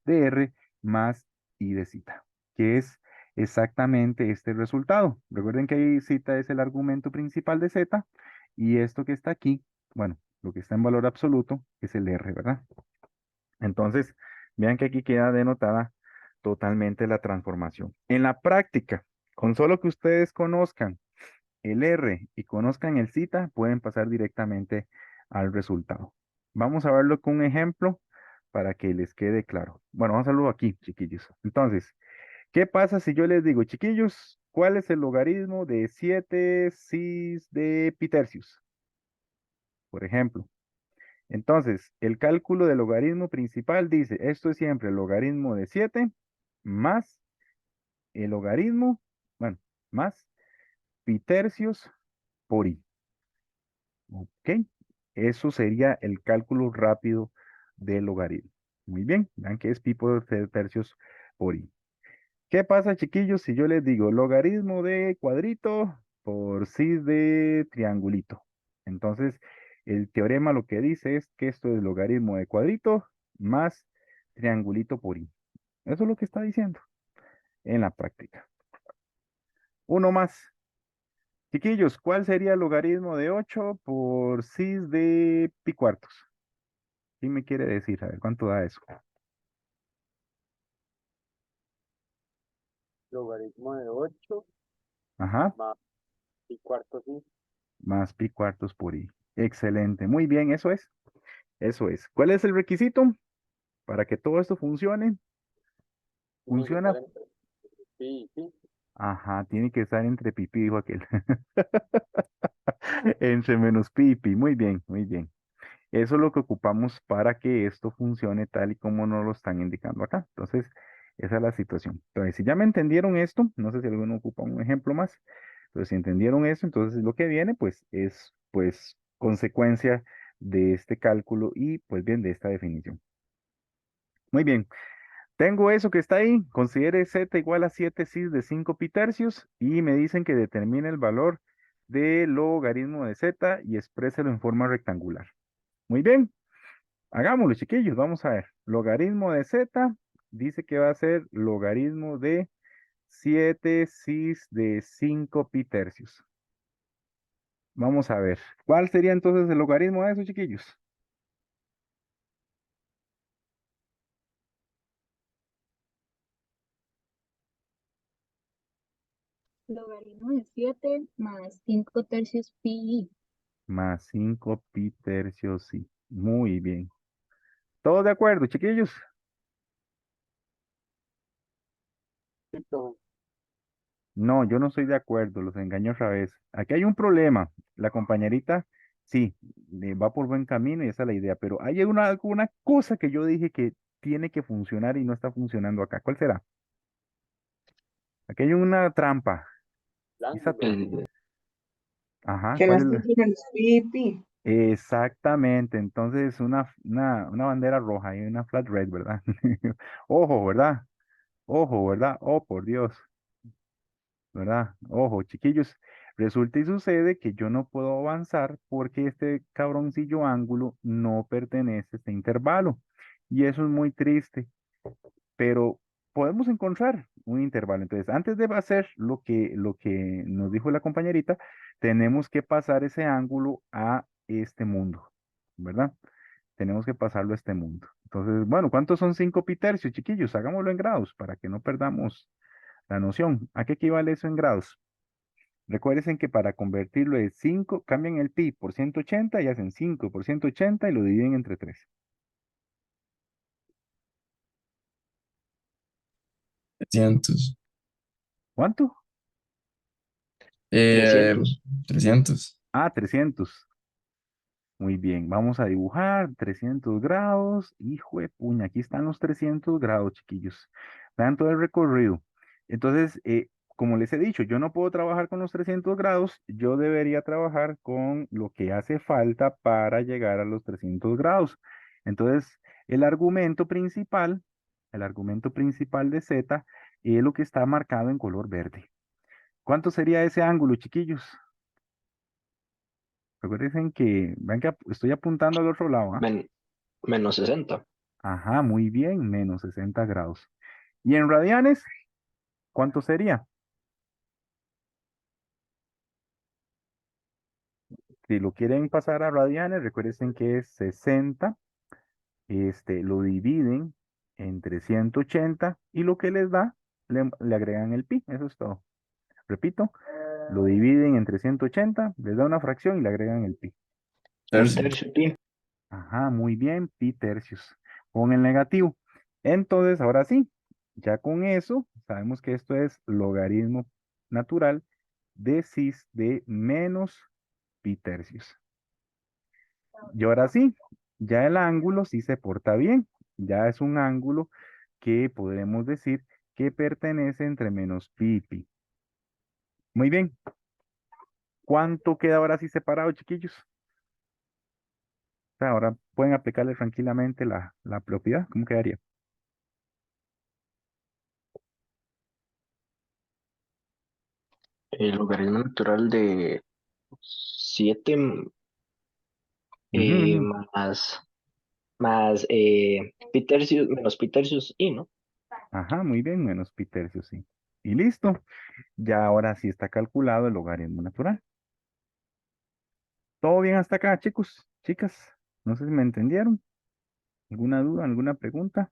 de r más i de cita, que es exactamente este resultado. Recuerden que ahí cita es el argumento principal de z y esto que está aquí, bueno, lo que está en valor absoluto es el r, ¿verdad? Entonces, vean que aquí queda denotada totalmente la transformación. En la práctica, con solo que ustedes conozcan el R y conozcan el cita, pueden pasar directamente al resultado. Vamos a verlo con un ejemplo para que les quede claro. Bueno, vamos a verlo aquí, chiquillos. Entonces, ¿qué pasa si yo les digo, chiquillos, cuál es el logaritmo de 7 cis de pitercios? Por ejemplo. Entonces, el cálculo del logaritmo principal dice, esto es siempre el logaritmo de 7 más el logaritmo, bueno, más pi tercios por i. ¿Ok? Eso sería el cálculo rápido del logaritmo. Muy bien, vean que es pi por tercios por i. ¿Qué pasa, chiquillos, si yo les digo logaritmo de cuadrito por cis de triangulito? Entonces, el teorema lo que dice es que esto es logaritmo de cuadrito más triangulito por i. Eso es lo que está diciendo en la práctica. Uno más. Chiquillos, ¿cuál sería el logaritmo de 8 por cis de pi cuartos? ¿Quién me quiere decir? A ver, ¿cuánto da eso? Logaritmo de 8 Ajá, más pi cuarto, sí. más pi cuartos por i. Excelente, muy bien, eso es. Eso es. ¿Cuál es el requisito para que todo esto funcione? Tiene que Funciona. estar entre pi y pi. Ajá, tiene que estar entre pipí, dijo aquel. Entre menos pi y pi. Muy bien, muy bien. Eso es lo que ocupamos para que esto funcione tal y como nos lo están indicando acá. Entonces, esa es la situación. Entonces, si ya me entendieron esto, no sé si alguno ocupa un ejemplo más, pero si entendieron eso, entonces lo que viene, pues, es, pues, consecuencia de este cálculo y, pues, bien, de esta definición. Muy bien. Tengo eso que está ahí. Considere z igual a 7 cis de 5 pi tercios y me dicen que determine el valor del logaritmo de z y expréselo en forma rectangular. Muy bien. Hagámoslo, chiquillos. Vamos a ver. Logaritmo de z dice que va a ser logaritmo de 7 cis de 5 pi tercios. Vamos a ver. ¿Cuál sería entonces el logaritmo de eso, chiquillos? Logaritmo de 7 más 5 tercios pi. Más 5 pi tercios, sí. Muy bien. ¿Todos de acuerdo, chiquillos? Sí, profe. No, yo no estoy de acuerdo, los engaño otra vez. Aquí hay un problema. La compañerita, sí, va por buen camino y esa es la idea, pero hay alguna cosa que yo dije que tiene que funcionar y no está funcionando acá. ¿Cuál será? Aquí hay una trampa. El Esa- ángulo. El, Ajá, Que no ¿cuál es esté entre los pi y pi. Exactamente, entonces una bandera roja y una flat red, ¿verdad? Ojo, ¿verdad? Ojo, ¿verdad? Oh, por Dios. ¿Verdad? Ojo, chiquillos, resulta y sucede que yo no puedo avanzar porque este cabroncillo ángulo no pertenece a este intervalo. Y eso es muy triste, pero podemos encontrar un intervalo. Entonces, antes de hacer lo que nos dijo la compañerita, tenemos que pasar ese ángulo a este mundo, ¿verdad? Tenemos que pasarlo a este mundo. Entonces, bueno, ¿cuántos son 5 pi tercios, chiquillos? Hagámoslo en grados para que no perdamos la noción. ¿A qué equivale eso en grados? Recuerden que para convertirlo de 5 cambian el pi por 180 y hacen 5 por 180 y lo dividen entre 3. 300. ¿Cuánto? Eh, 300. 300. Ah, 300. Muy bien, vamos a dibujar 300 grados. Hijo de puña, aquí están los 300 grados, chiquillos. Vean todo el recorrido. Entonces, como les he dicho, yo no puedo trabajar con los 300 grados. Yo debería trabajar con lo que hace falta para llegar a los 300 grados. Entonces, el argumento principal de Z es lo que está marcado en color verde. ¿Cuánto sería ese ángulo, chiquillos? Recuerden que, vean que estoy apuntando al otro lado, ¿ah? Men- menos 60. Ajá, muy bien, menos 60 grados. ¿Y en radianes? ¿Cuánto sería? Si lo quieren pasar a radianes, recuerden que es 60. Lo dividen entre 180 y lo que les da, le agregan el pi. Eso es todo. Repito, lo dividen entre 180, les da una fracción y le agregan el pi. Un Tercio. tercio pi. Ajá, muy bien, pi tercios, con el negativo. Entonces, ahora sí, ya con eso, sabemos que esto es logaritmo natural de cis de menos pi tercios. Y ahora sí, ya el ángulo sí se porta bien. Ya es un ángulo que podremos decir que pertenece entre menos pi y pi. Muy bien. ¿Cuánto queda ahora sí separado, chiquillos? O sea, ahora pueden aplicarle tranquilamente la propiedad. ¿Cómo quedaría? El logaritmo natural de 7 Ujú, ujú. más pi tercios, menos pi tercios y, ¿no? Ajá, muy bien, menos pi tercios, sí. Y listo. Ya ahora sí está calculado el logaritmo natural. ¿Todo bien hasta acá, chicos? Chicas, no sé si me entendieron. ¿Alguna duda, alguna pregunta?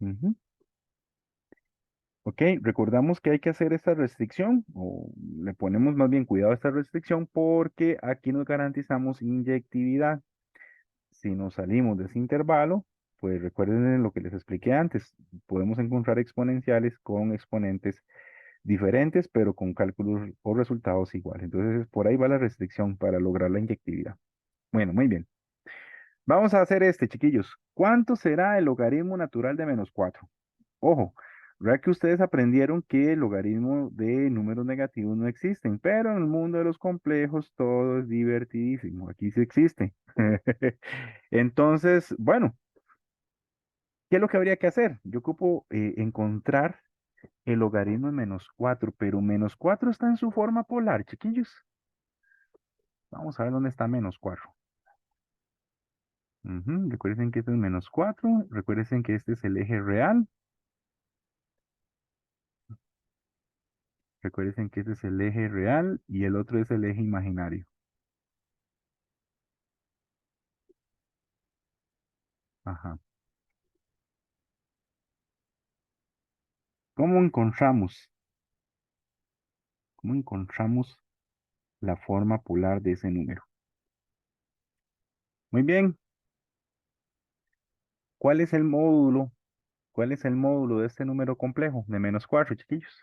Ujú. Ok, recordamos que hay que hacer esta restricción, o le ponemos más bien cuidado a esta restricción porque aquí nos garantizamos inyectividad. Si nos salimos de ese intervalo, pues recuerden lo que les expliqué antes, podemos encontrar exponenciales con exponentes diferentes, pero con cálculos o resultados iguales. Entonces, por ahí va la restricción para lograr la inyectividad. Bueno, muy bien. Vamos a hacer este, chiquillos. ¿Cuánto será el logaritmo natural de menos 4? Ojo, ¿verdad que ustedes aprendieron que el logaritmo de números negativos no existen? Pero en el mundo de los complejos todo es divertidísimo. Aquí sí existe. Entonces, bueno, ¿qué es lo que habría que hacer? Yo ocupo encontrar el logaritmo de menos 4, pero menos 4 está en su forma polar, chiquillos. Vamos a ver dónde está menos 4. Recuerden que este es menos 4. Recuerden que este es el eje real. Recuerden que este es el eje real y el otro es el eje imaginario. Ajá. ¿Cómo encontramos? ¿Cómo encontramos la forma polar de ese número? Muy bien. ¿Cuál es el módulo? ¿Cuál es el módulo de este número complejo de menos 4, chiquillos?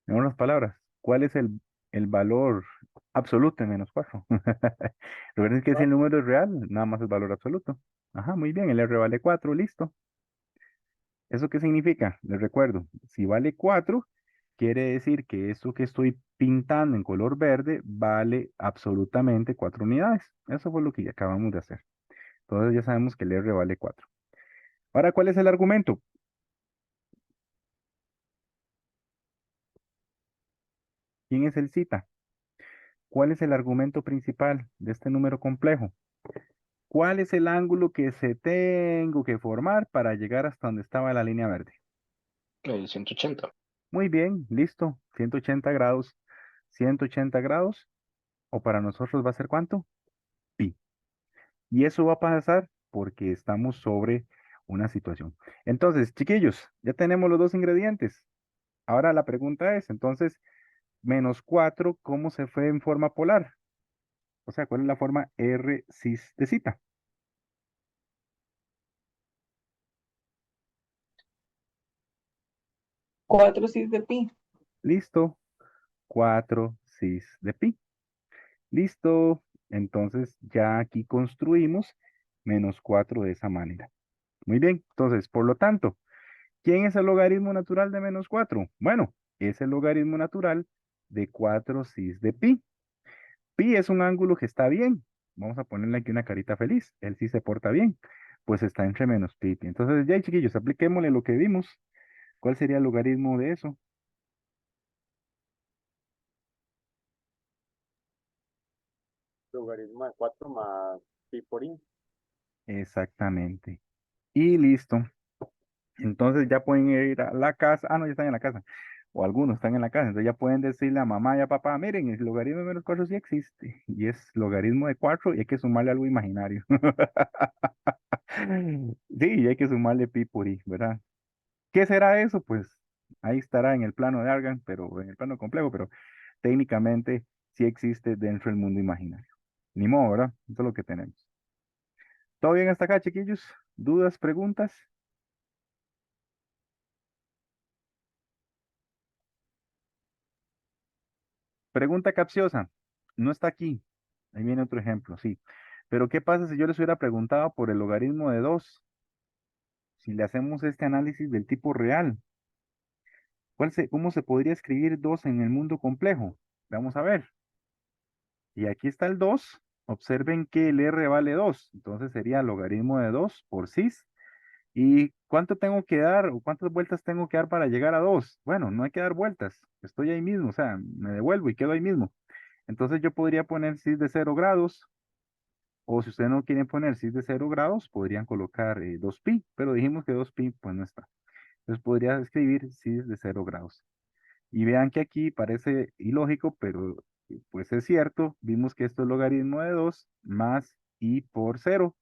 En unas palabras, ¿cuál es el valor absoluto de menos 4? Recuerden que si el número es real, nada más es valor absoluto. Ajá, muy bien, el R vale 4, listo. ¿Eso qué significa? Les recuerdo, si vale 4, quiere decir que esto que estoy pintando en color verde vale absolutamente 4 unidades. Eso fue lo que ya acabamos de hacer. Entonces ya sabemos que el R vale 4. Ahora, ¿cuál es el argumento? ¿Quién es el cita? ¿Cuál es el argumento principal de este número complejo? ¿Cuál es el ángulo que se tengo que formar para llegar hasta donde estaba la línea verde? 180. Muy bien, listo. 180 grados. 180 grados. ¿O para nosotros va a ser cuánto? Pi. Y eso va a pasar porque estamos sobre una situación. Entonces, chiquillos, ya tenemos los dos ingredientes. Ahora la pregunta es, entonces, menos 4, ¿cómo se fue en forma polar? O sea, ¿cuál es la forma R cis de cita? 4 cis de pi. Listo. 4 cis de pi. Listo. Entonces ya aquí construimos menos 4 de esa manera. Muy bien. Entonces, por lo tanto, ¿quién es el logaritmo natural de menos 4? Bueno, es el logaritmo natural de 4 cis de pi. Pi es un ángulo que está bien. Vamos a ponerle aquí una carita feliz. Él sí se porta bien. Pues está entre menos pi y pi. Entonces, ya, chiquillos, apliquémosle lo que vimos. ¿Cuál sería el logaritmo de eso? Logaritmo de 4 más pi por i. Exactamente. Y listo. Entonces ya pueden ir a la casa. Ah, no, ya están en la casa. O algunos están en la casa. Entonces ya pueden decirle a mamá y a papá, miren, el logaritmo de menos 4 sí existe. Y es logaritmo de 4 y hay que sumarle algo imaginario. Sí, y hay que sumarle pi por i, ¿verdad? ¿Qué será eso? Pues ahí estará en el plano de Argan, pero en el plano complejo, pero técnicamente sí existe dentro del mundo imaginario. Ni modo, ¿verdad? Eso es lo que tenemos. ¿Todo bien hasta acá, chiquillos? ¿Dudas, preguntas? Pregunta capciosa. No está aquí. Ahí viene otro ejemplo, sí. Pero ¿qué pasa si yo les hubiera preguntado por el logaritmo de 2? Si le hacemos este análisis del tipo real, ¿cómo se podría escribir 2 en el mundo complejo? Vamos a ver. Y aquí está el 2. Observen que el R vale 2. Entonces sería logaritmo de 2 por cis. ¿Y cuánto tengo que dar o cuántas vueltas tengo que dar para llegar a 2? Bueno, no hay que dar vueltas. Estoy ahí mismo, o sea, me devuelvo y quedo ahí mismo. Entonces yo podría poner cis de 0 grados. O si ustedes no quieren poner cis de 0 grados, podrían colocar 2pi. Pero dijimos que 2pi pues no está. Entonces podría escribir cis de 0 grados. Y vean que aquí parece ilógico, pero pues es cierto. Vimos que esto es logaritmo de 2 más i por 0.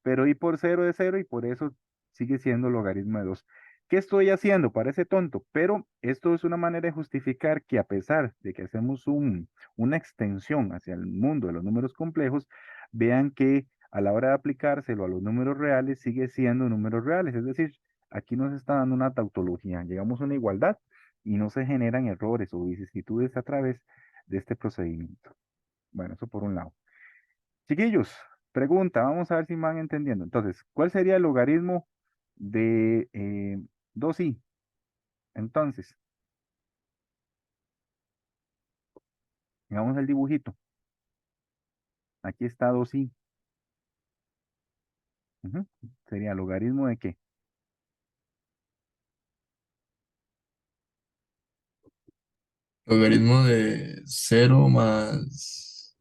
Pero i por 0 es 0 y por eso sigue siendo logaritmo de 2. ¿Qué estoy haciendo? Parece tonto, pero esto es una manera de justificar que a pesar de que hacemos una extensión hacia el mundo de los números complejos, vean que a la hora de aplicárselo a los números reales sigue siendo números reales. Es decir, aquí nos está dando una tautología. Llegamos a una igualdad y no se generan errores o vicisitudes a través de este procedimiento. Bueno, eso por un lado. Chiquillos, pregunta, vamos a ver si me van entendiendo. Entonces, ¿cuál sería el logaritmo de 2i? Entonces, hagamos el dibujito. Aquí está 2i. Ujú. Sería logaritmo de qué? Logaritmo de 0 más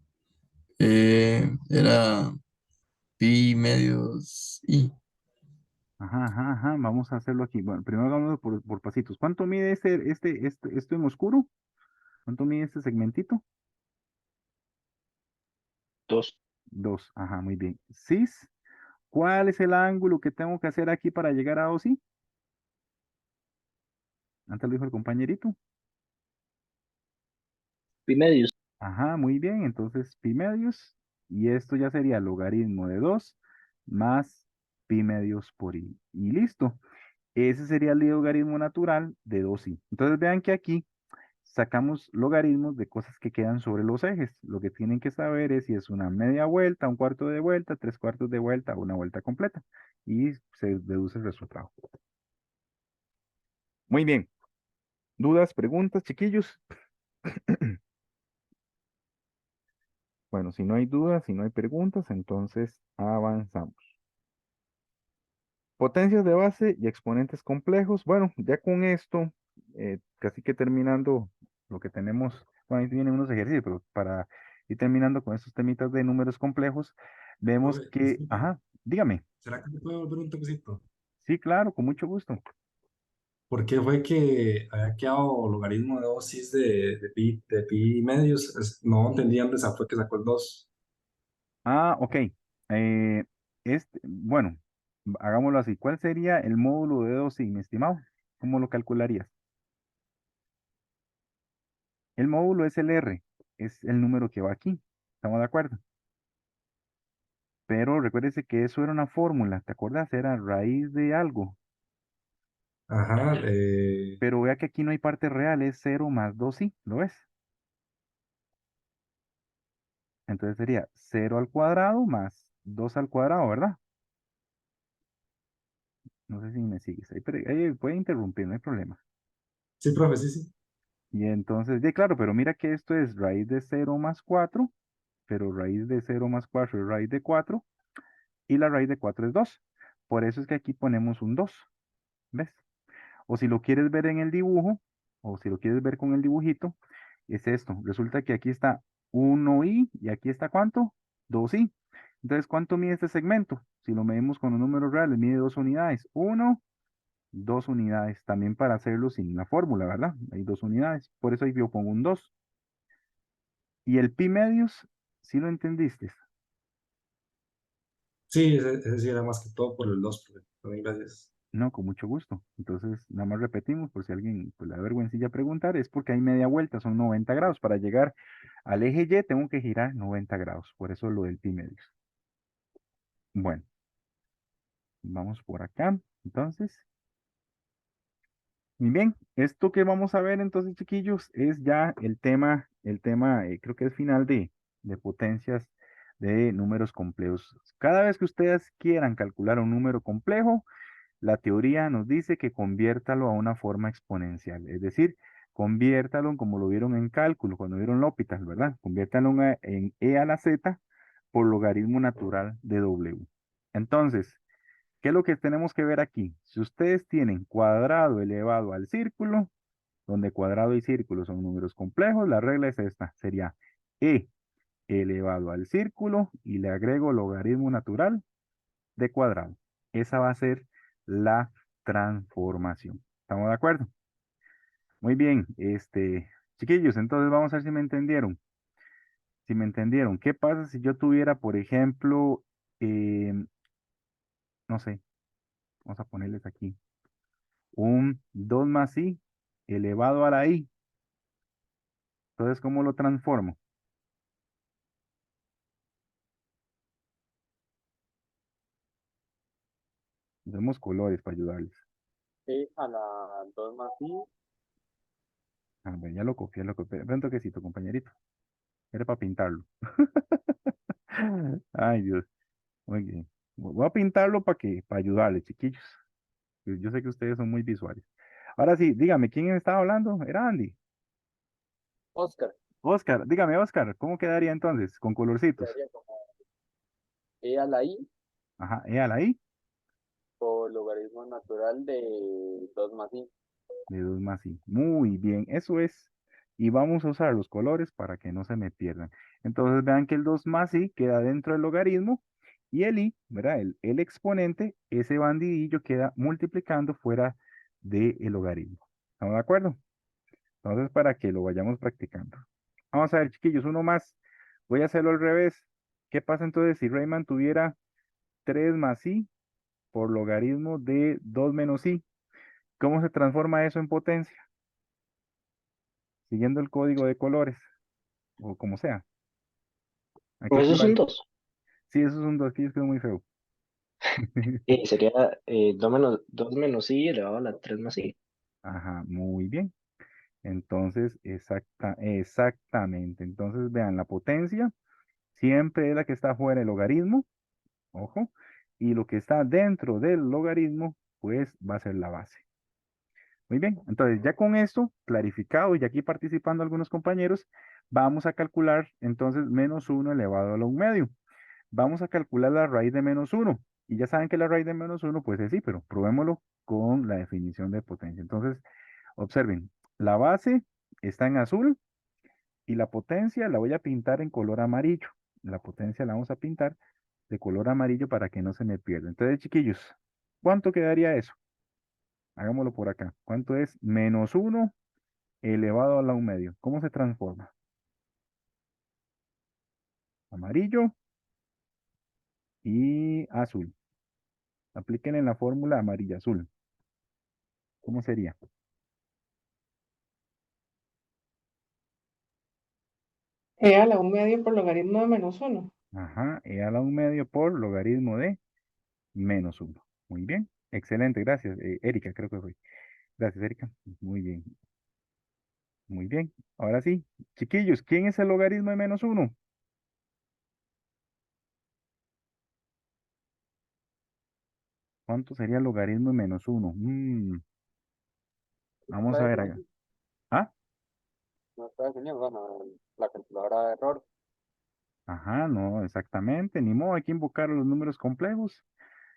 era pi medios i. Ajá, ajá, ajá. Vamos a hacerlo aquí. Bueno, primero hagámoslo por pasitos. ¿Cuánto mide esto en oscuro? ¿Cuánto mide este segmentito? 2. 2. Ajá, muy bien. Cis, ¿cuál es el ángulo que tengo que hacer aquí para llegar a 2i? Antes lo dijo el compañerito. Pi medios. Ajá, muy bien. Entonces, pi medios. Y esto ya sería logaritmo de 2 más pi medios por i. Y listo. Ese sería el logaritmo natural de 2i. Entonces, vean que aquí sacamos logaritmos de cosas que quedan sobre los ejes. Lo que tienen que saber es si es una media vuelta, un cuarto de vuelta, tres cuartos de vuelta o una vuelta completa. Y se deduce el resultado. Muy bien. ¿Dudas, preguntas, chiquillos? Bueno, si no hay dudas, si no hay preguntas, entonces avanzamos. Potencias de base y exponentes complejos. Bueno, ya con esto, casi que terminando lo que tenemos, bueno, ahí vienen unos ejercicios, pero para ir terminando con estos temitas de números complejos, vemos Profe, que, disculpe, ajá, dígame, ¿será que me puede volver un toquecito? sí, claro, con mucho gusto. ¿Por qué fue que había quedado logaritmo de 2 cis de pi medios? No entendí dónde fue que sacó el 2. Ah, ok. Eh, bueno, hagámoslo así. ¿Cuál sería el módulo de 2 mi estimado? ¿Cómo lo calcularías? El módulo es el R, es el número que va aquí. ¿Estamos de acuerdo? Pero recuérdese que eso era una fórmula, ¿te acuerdas? Era raíz de algo. Ajá, Pero vea que aquí no hay parte real, es 0 más 2 sí, ¿lo ves? Entonces sería 0 al cuadrado más 2 al cuadrado, ¿verdad? No sé si me sigues. Ahí puede interrumpir, no hay problema. sí, profe, sí, sí. Y entonces, ya claro, pero mira que esto es raíz de 0 más 4, pero raíz de 0 más 4 es raíz de 4, y la raíz de 4 es 2. Por eso es que aquí ponemos un 2, ¿ves? O si lo quieres ver en el dibujo, o si lo quieres ver con el dibujito, es esto. Resulta que aquí está 1i y aquí está ¿cuánto? 2i. Entonces, ¿cuánto mide este segmento? Si lo medimos con los números reales, mide 2 unidades. 1, 2 unidades. También para hacerlo sin la fórmula, ¿verdad? Hay 2 unidades. Por eso ahí yo pongo un 2. Y el pi medios, ¿sí lo entendiste? Sí, ese sí era más que todo por el 2, profe. También gracias. No, con mucho gusto. Entonces, nada más repetimos, por si alguien pues, le da vergüencilla preguntar, es porque hay media vuelta, son 90 grados. Para llegar al eje Y tengo que girar 90 grados, por eso lo del pi medios. Bueno, vamos por acá. Entonces, muy bien, esto que vamos a ver entonces, chiquillos, es ya el tema, creo que es final de potencias de números complejos. Cada vez que ustedes quieran calcular un número complejo, la teoría nos dice que conviértalo a una forma exponencial, es decir, conviértalo en como lo vieron en cálculo, cuando vieron L'Hopital, ¿verdad? Conviértalo en e a la z por logaritmo natural de w. Entonces, ¿qué es lo que tenemos que ver aquí? Si ustedes tienen cuadrado elevado al círculo, donde cuadrado y círculo son números complejos, la regla es esta, sería e elevado al círculo y le agrego logaritmo natural de cuadrado. Esa va a ser la transformación. ¿Estamos de acuerdo? Muy bien, chiquillos, entonces vamos a ver si me entendieron. Si me entendieron, ¿qué pasa si yo tuviera, por ejemplo, no sé, vamos a ponerles aquí, un 2 más i elevado a la i? Entonces, ¿cómo lo transformo? Usemos colores para ayudarles. E a la 2 más I, A ver, ya lo copié, lo copié. Ven un toquecito, compañerito. Era para pintarlo. Ay, Dios. Muy bien. Voy a pintarlo para ayudarles, chiquillos. Yo sé que ustedes son muy visuales. Ahora sí, dígame, ¿quién estaba hablando? Era Andy. Oscar, Oscar, dígame, Oscar, ¿cómo quedaría entonces? Con colorcitos. quedaría como E a la I Ajá, E a la I por logaritmo natural de 2 más I. de 2 más I. Muy bien, eso es. Y vamos a usar los colores para que no se me pierdan. Entonces vean que el 2 más I queda dentro del logaritmo y el I, ¿verdad? El exponente, ese bandidillo queda multiplicando fuera del logaritmo. ¿Estamos de acuerdo? Entonces, para que lo vayamos practicando. Vamos a ver, chiquillos, uno más. Voy a hacerlo al revés. ¿Qué pasa entonces si Rayman tuviera 3 más i por logaritmo de 2 menos i? ¿Cómo se transforma eso en potencia? Siguiendo el código de colores, o como sea. Aquí Pues esos son igual. dos. Sí, esos son dos, aquí quedó muy feo. Y sería 2 menos i elevado a la 3 más i. Ajá, muy bien. Entonces, exactamente. Entonces, vean, la potencia siempre es la que está fuera del logaritmo. Ojo, y lo que está dentro del logaritmo, pues va a ser la base. Muy bien, entonces ya con esto clarificado y aquí participando algunos compañeros, vamos a calcular entonces menos 1 elevado a la 1 medio. Vamos a calcular la raíz de menos 1. Y ya saben que la raíz de menos 1 pues es sí, pero probémoslo con la definición de potencia. Entonces, observen, la base está en azul y la potencia la voy a pintar en color amarillo. La potencia la vamos a pintar de color amarillo para que no se me pierda. Entonces, chiquillos, ¿cuánto quedaría eso? Hagámoslo por acá. ¿Cuánto es menos 1 elevado a la 1 medio? ¿Cómo se transforma? Amarillo y azul. Apliquen en la fórmula amarilla-azul. ¿Cómo sería? E a la 1 medio por logaritmo de -1. Ajá, e a la 1 medio por logaritmo de -1. Muy bien, excelente, gracias. Erika, creo que fue. Gracias, Erika. Muy bien, muy bien. Ahora sí, chiquillos, ¿quién es el logaritmo de -1? ¿Cuánto sería el logaritmo de -1? Vamos a ver acá. Ah, No está definido, bueno, la calculadora de error. ajá, no, exactamente. Ni modo, hay que invocar los números complejos.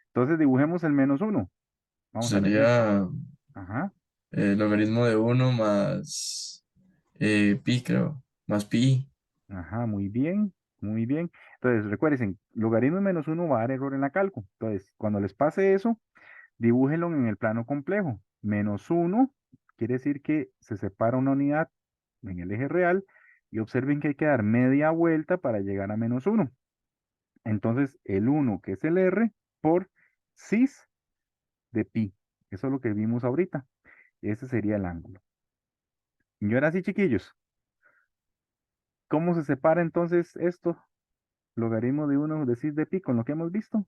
Entonces dibujemos el -1. Vamos a ver. Sería Ajá, logaritmo de uno más pi, creo. Más pi. ajá, muy bien, muy bien. Entonces, recuerden, logaritmo de -1 va a dar error en la calco. Entonces, cuando les pase eso, dibújenlo en el plano complejo. -1 quiere decir que se separa una unidad en el eje real y observen que hay que dar media vuelta para llegar a -1. Entonces, el 1, que es el R, por cis de pi. Eso es lo que vimos ahorita. Ese sería el ángulo. Y ahora sí, chiquillos, ¿cómo se separa entonces esto? Logaritmo de 1 de cis de pi con lo que hemos visto.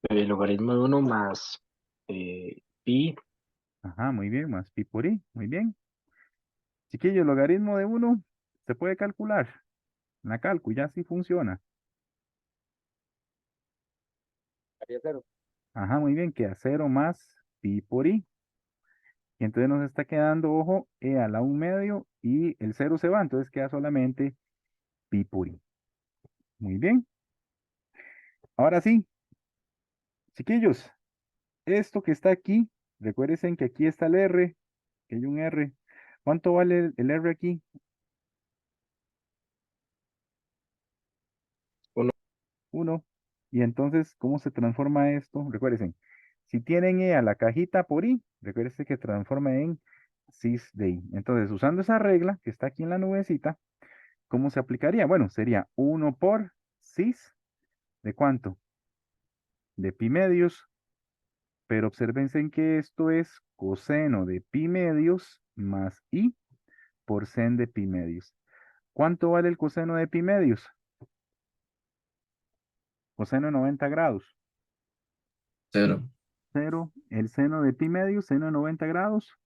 El logaritmo de 1 más pi, Ajá, muy bien, más pi por i. Muy bien. Chiquillos, logaritmo de 1 se puede calcular. En la calcu ya sí funciona. Haría cero. Ajá, muy bien, queda 0 más pi por i. Y entonces nos está quedando, ojo, e a la 1 medio y el 0 se va, entonces queda solamente pi por i. Muy bien. Ahora sí, chiquillos, esto que está aquí, recuerden que aquí está el R, que hay un R. ¿Cuánto vale el R aquí? 1. 1. Y entonces, ¿cómo se transforma esto? Recuerden, si tienen E a la cajita por I, recuerden que transforma en cis de I. Entonces, usando esa regla que está aquí en la nubecita, ¿cómo se aplicaría? Bueno, sería 1 por cis, ¿de cuánto? De pi medios, pero observense en que esto es coseno de pi medios más I por sen de pi medios. ¿Cuánto vale el coseno de pi medios? Coseno de 90 grados. 0. 0. El seno de pi medios, seno de 90 grados.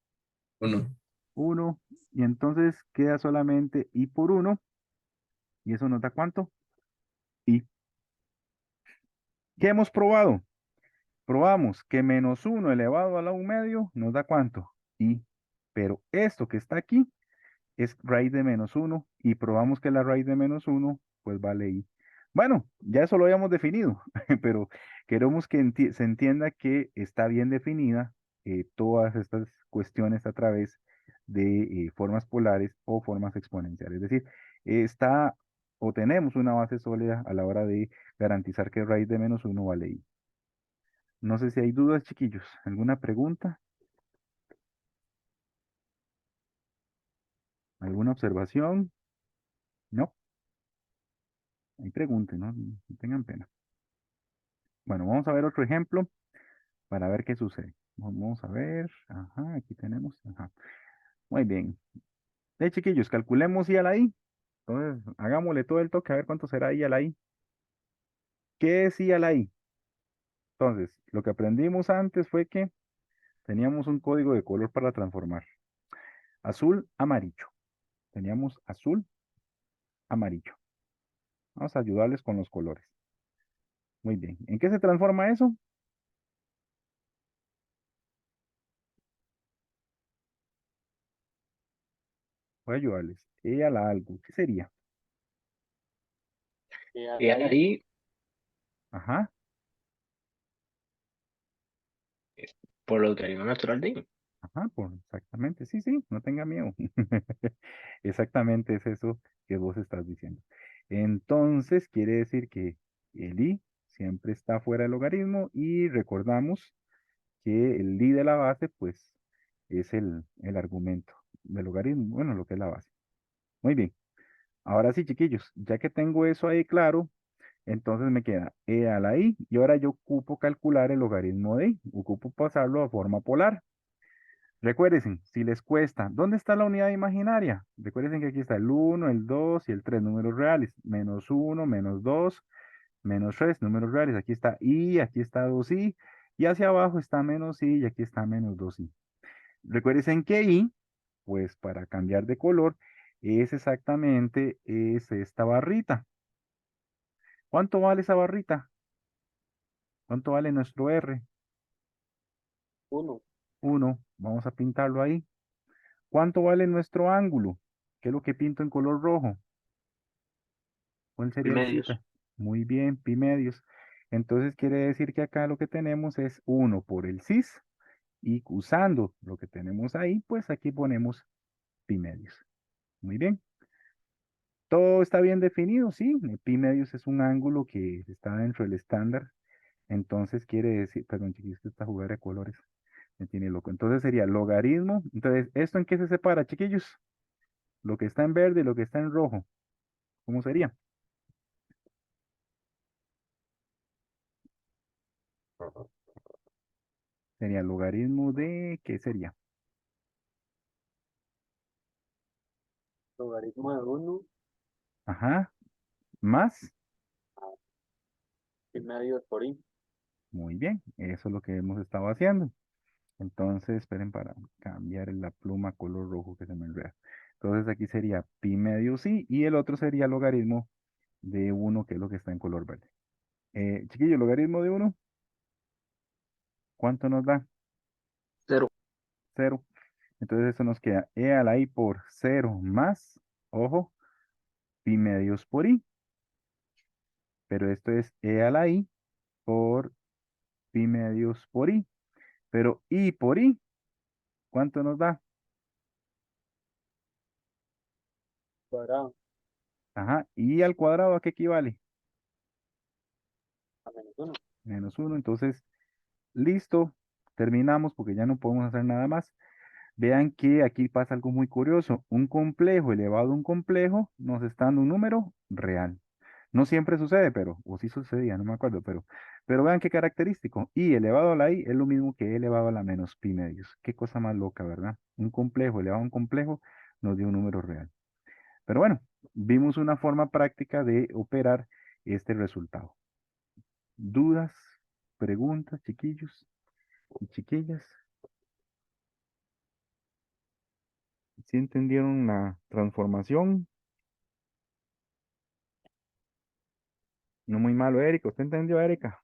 1. 1. Y entonces queda solamente I por 1. ¿Y eso nos da cuánto? I. ¿Qué hemos probado? Probamos que -1 elevado a la 1 medio nos da cuánto? I. Pero esto que está aquí es raíz de -1 y probamos que la raíz de -1 pues vale I. Bueno, ya eso lo habíamos definido, pero queremos que se entienda que está bien definida todas estas cuestiones a través de formas polares o formas exponenciales. Es decir, está o tenemos una base sólida a la hora de garantizar que raíz de -1 vale I. No sé si hay dudas, chiquillos. ¿Alguna pregunta? ¿Alguna observación? No. Ahí pregunten, ¿no? No tengan pena. Bueno, vamos a ver otro ejemplo para ver qué sucede. Vamos a ver. Ajá, aquí tenemos. Ajá. Muy bien. Chiquillos, calculemos I a la I. Entonces, hagámosle todo el toque a ver cuánto será I a la I. ¿Qué es I a la I? Entonces, lo que aprendimos antes fue que teníamos un código de color para transformar. Azul, amarillo. Teníamos azul, amarillo. Vamos a ayudarles con los colores. Muy bien. ¿En qué se transforma eso? Voy a ayudarles. E a la algo. ¿Qué sería? Y y ahí, ahí Ajá. por logaritmo natural de I. Ajá, exactamente, sí, sí, no tenga miedo. Exactamente es eso que vos estás diciendo. Entonces, quiere decir que el i siempre está fuera del logaritmo y recordamos que el i de la base, pues, es el argumento del logaritmo, bueno, lo que es la base. Muy bien, ahora sí, chiquillos, ya que tengo eso ahí claro, Entonces me queda e a la i. Y ahora yo ocupo calcular el logaritmo de i. Ocupo pasarlo a forma polar. Recuérdense, si les cuesta, ¿dónde está la unidad imaginaria? Recuerden que aquí está el 1, el 2 y el 3 números reales. Menos 1, menos 2, menos 3 números reales. Aquí está i, aquí está 2i. Y hacia abajo está menos i y aquí está menos 2i. Recuerden que i, pues para cambiar de color, es esta barrita. ¿Cuánto vale esa barrita? ¿Cuánto vale nuestro R? 1. 1. Vamos a pintarlo ahí. ¿Cuánto vale nuestro ángulo? ¿Qué es lo que pinto en color rojo? ¿Cuál Y sería el medios. zeta? Muy bien, pi medios. Entonces quiere decir que acá lo que tenemos es 1 por el cis y usando lo que tenemos ahí, pues aquí ponemos pi medios. Muy bien. ¿Todo está bien definido? Sí, el pi medios es un ángulo que está dentro del estándar. Entonces quiere decir, perdón, chiquillos, que esta jugada de colores me tiene loco. Entonces sería logaritmo. Entonces, ¿esto en qué se separa, chiquillos? Lo que está en verde y lo que está en rojo. ¿Cómo sería? Sería logaritmo de, ¿qué sería? Logaritmo de 1 Ajá, más. y medio por i. Muy bien, eso es lo que hemos estado haciendo. Entonces, esperen para cambiar la pluma color rojo que se me enreda. Entonces aquí sería pi medio sí y el otro sería logaritmo de 1, que es lo que está en color verde. Chiquillo, logaritmo de 1, ¿cuánto nos da? 0. 0. Entonces eso nos queda e a la i por 0 más, ojo, pi medios por i. Pero esto es e a la i por pi medios por i. Pero i por i, ¿cuánto nos da? Cuadrado Ajá, i al cuadrado, ¿a qué equivale? a menos 1. Menos 1. Entonces, listo, terminamos porque ya no podemos hacer nada más. Vean que aquí pasa algo muy curioso. Un complejo elevado a un complejo nos está dando un número real. No siempre sucede, pero, o sí sucedía, no me acuerdo, pero vean qué característico. I elevado a la i es lo mismo que e elevado a la menos pi medios. Qué cosa más loca, ¿verdad? Un complejo elevado a un complejo nos dio un número real. Pero bueno, vimos una forma práctica de operar este resultado. ¿Dudas, preguntas, chiquillos y chiquillas? ¿Sí entendieron la transformación? No muy malo, Erika. ¿Usted entendió, Erika?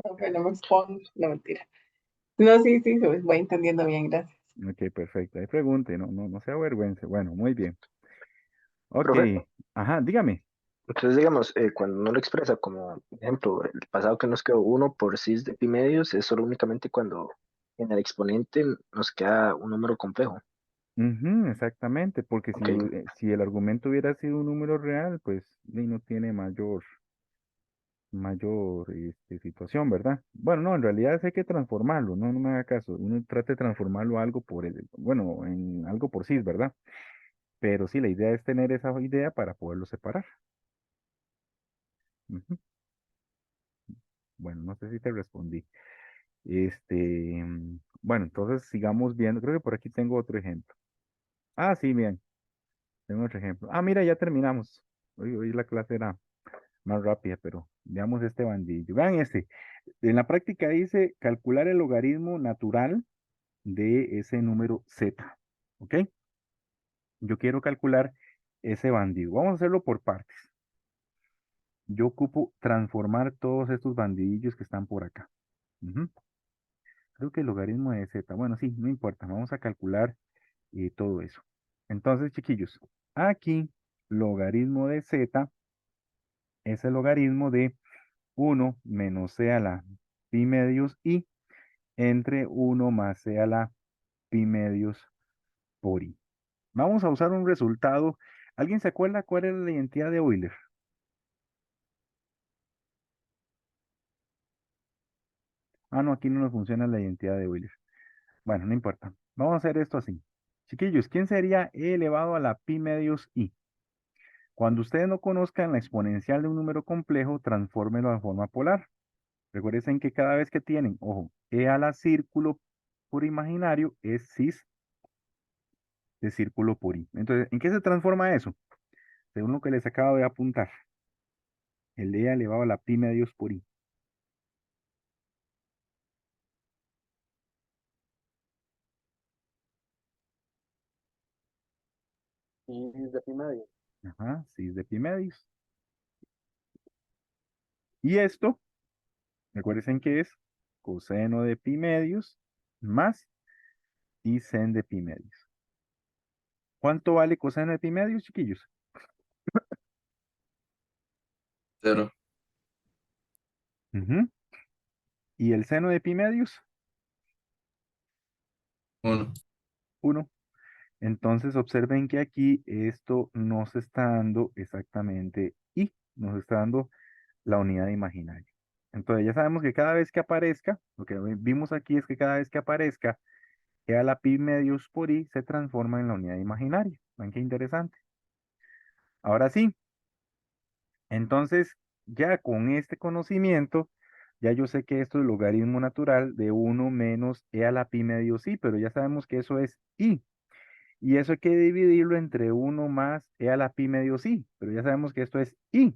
Aunque no me expongo, no mentira. No, sí, sí, voy entendiendo bien, gracias. Ok, perfecto. Ahí pregunte, no se avergüence. Bueno, muy bien. Ok, Profe, ajá, dígame. entonces digamos, cuando uno lo expresa como ejemplo, el pasado que nos quedó 1 por cis de pi medios es solo únicamente cuando en el exponente nos queda un número complejo. Ujú, exactamente, porque Ok, si el argumento hubiera sido un número real, pues no tiene mayor situación, ¿verdad? Bueno, no, en realidad hay que transformarlo, no me haga caso. Uno trate de transformarlo a algo bueno, en algo por sí, ¿verdad? Pero sí, la idea es tener esa idea para poderlo separar. Ujú. Bueno, no sé si te respondí. Bueno, entonces sigamos viendo. Creo que por aquí tengo otro ejemplo. Ah, sí, bien, tengo otro ejemplo. Ah, mira, ya terminamos. Hoy la clase era más rápida, pero veamos este bandillo. Vean este. En la práctica dice calcular el logaritmo natural de ese número z. ¿Ok? Yo quiero calcular ese bandido. Vamos a hacerlo por partes. Yo ocupo transformar todos estos bandidillos que están por acá. Ujú. Creo que el logaritmo de z. Bueno, sí, no importa. Vamos a calcular todo eso. Entonces, chiquillos, aquí logaritmo de z es el logaritmo de 1 menos c a la pi medios i entre 1 más c a la pi medios por i. Vamos a usar un resultado. ¿Alguien se acuerda cuál era la identidad de Euler? Ah, no, aquí no nos funciona la identidad de Euler. Bueno, no importa. Vamos a hacer esto así. Chiquillos, ¿quién sería e elevado a la pi medios i? Cuando ustedes no conozcan la exponencial de un número complejo, transfórmenlo a forma polar. Recuerden que cada vez que tienen, ojo, e a la círculo por imaginario es cis de círculo por i. Entonces, ¿en qué se transforma eso? Según lo que les acabo de apuntar. El e elevado a la pi medios por i. Y de pi medio. Ajá, cis de pi medios. Y esto, recuerden que es coseno de pi medios más y sen de pi medios. ¿Cuánto vale coseno de pi medios, chiquillos? 0. Ujú. ¿Y el seno de pi medios? 1. 1. Entonces observen que aquí esto nos está dando exactamente i, nos está dando la unidad imaginaria. Entonces ya sabemos que cada vez que aparezca, lo que vimos aquí es que cada vez que aparezca e a la pi medios por i se transforma en la unidad imaginaria. ¿Ven qué interesante? Ahora sí, entonces ya con este conocimiento, ya yo sé que esto es logaritmo natural de 1 menos e a la pi medios i, pero ya sabemos que eso es i. Y eso hay que dividirlo entre 1 más e a la pi medios i, pero ya sabemos que esto es i.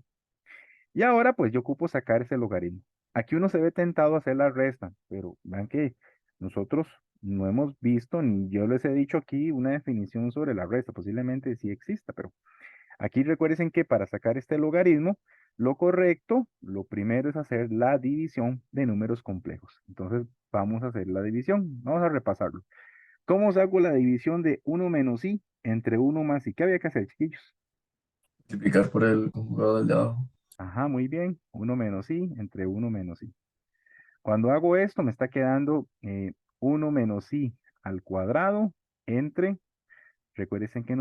Y ahora pues yo ocupo sacar ese logaritmo. Aquí uno se ve tentado a hacer la resta, pero vean que nosotros no hemos visto, ni yo les he dicho aquí una definición sobre la resta, posiblemente sí exista, pero aquí recuerden que para sacar este logaritmo, lo correcto, lo primero es hacer la división de números complejos. Entonces vamos a hacer la división, vamos a repasarlo. ¿Cómo saco la división de 1 menos i entre 1 más i? ¿Qué había que hacer, chiquillos? Multiplicar por el conjugado del de abajo. Ajá, muy bien. 1 menos i entre 1 menos i. Cuando hago esto, me está quedando 1 menos i al cuadrado entre, recuerden que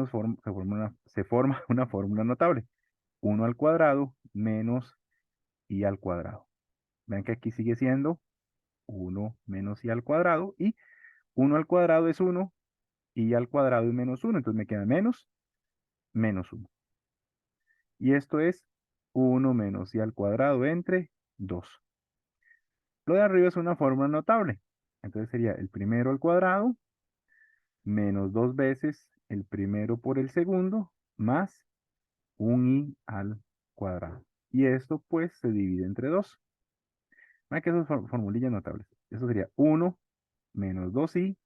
se forma una fórmula notable. 1 al cuadrado menos i al cuadrado. Vean que aquí sigue siendo 1 menos i al cuadrado y 1 al cuadrado es 1, i al cuadrado es menos 1. Entonces me queda menos 1. Y esto es 1 menos i al cuadrado entre 2. Lo de arriba es una fórmula notable. Entonces sería el primero al cuadrado menos 2 veces el primero por el segundo más un i al cuadrado. Y esto pues se divide entre 2. Vean que eso es formulillas notables. Eso sería 1 menos 2i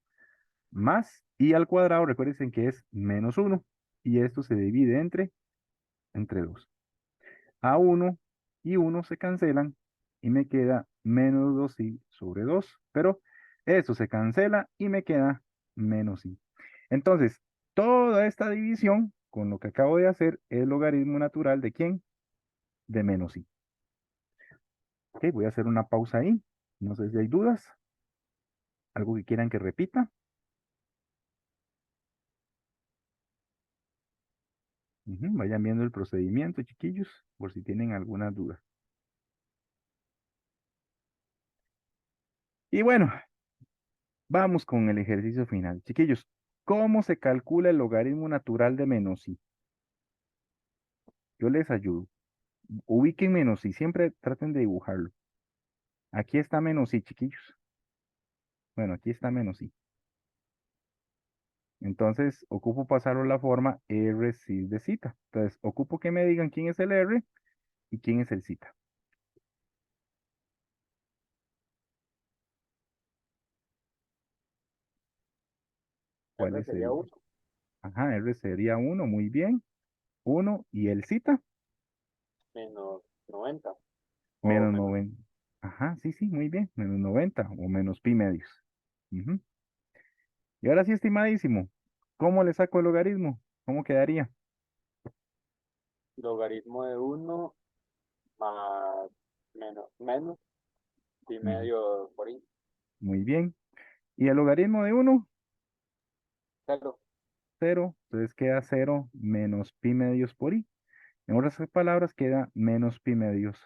más i al cuadrado. Recuerden que es menos 1. Y esto se divide entre 2. A 1 y 1 se cancelan y me queda menos 2i sobre 2. Pero esto se cancela y me queda menos i. Entonces, toda esta división con lo que acabo de hacer es logaritmo natural ¿de quién? De menos i. Ok, voy a hacer una pausa ahí. No sé si hay dudas. ¿Algo que quieran que repita? Vayan viendo el procedimiento, chiquillos, por si tienen alguna duda. Y bueno, vamos con el ejercicio final. Chiquillos, ¿cómo se calcula el logaritmo natural de menos i? Yo les ayudo. Ubiquen menos i, siempre traten de dibujarlo. Aquí está menos i, chiquillos. Bueno, aquí está menos i. Entonces, ocupo pasarlo a la forma r cis de zeta. Entonces, ocupo que me digan quién es el r y quién es el zeta. ¿Cuál R es sería el? 1. Ajá, r sería 1, muy bien. 1 y el zeta, Menos 90. O menos menos. 90. Ajá, sí, sí, muy bien. Menos 90 o menos pi medios. Ujú. Y ahora sí, estimadísimo. ¿Cómo le saco el logaritmo? ¿Cómo quedaría? Logaritmo de 1 más menos pi Ujú. medio por i. Muy bien. ¿Y el logaritmo de 1? 0. 0. Entonces queda 0 menos pi medios por i. En otras palabras, queda menos pi medios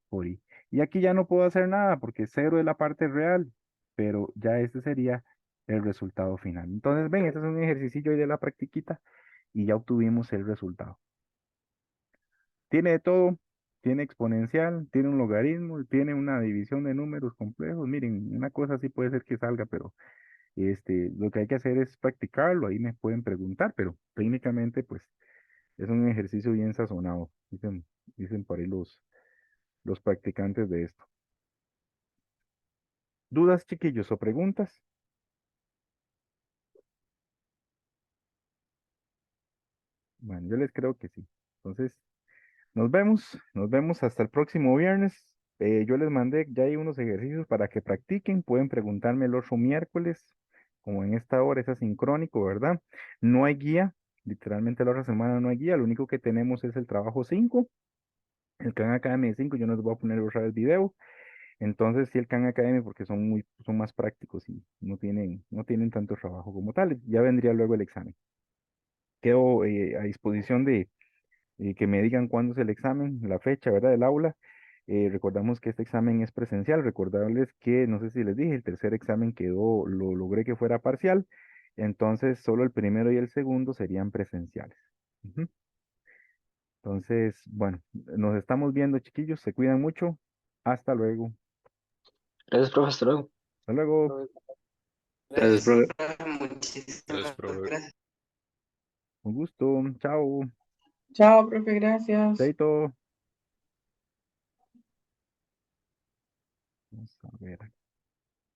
por i. Y aquí ya no puedo hacer nada porque 0 es la parte real, pero ya este sería el resultado final. Entonces, ven, este es un ejercicio ahí de la practiquita y ya obtuvimos el resultado. tiene de todo, tiene exponencial, tiene un logaritmo, tiene una división de números complejos. Miren, una cosa así puede ser que salga, pero lo que hay que hacer es practicarlo, ahí me pueden preguntar, pero técnicamente pues es un ejercicio bien sazonado, dicen por ahí los practicantes de esto. ¿Dudas, chiquillos, o preguntas? Bueno, yo les creo que sí. Entonces, nos vemos hasta el próximo viernes. Yo les mandé ya hay unos ejercicios para que practiquen. Pueden preguntarme el otro miércoles, como en esta hora es asincrónico, ¿verdad? No hay guía, literalmente la otra semana no hay guía, lo único que tenemos es el trabajo 5, el Khan Academy 5. Yo no les voy a poner otra vez video. Entonces, sí, el Khan Academy, porque son más prácticos y no tienen tanto trabajo como tal. Ya vendría luego el examen. Quedo a disposición de que me digan cuándo es el examen, la fecha, ¿verdad? Del aula. Recordamos que este examen es presencial. Recordarles que, no sé si les dije, el tercer examen lo logré que fuera parcial. Entonces, solo el primero y el segundo serían presenciales. Ujú. Entonces, bueno, nos estamos viendo, chiquillos. Se cuidan mucho. Hasta luego. Gracias, profe, hasta luego. Hasta luego. Gracias, profe. Muchísimas gracias. Un gusto. Chao. Chao, profe, gracias. Chaito. Vamos a ver.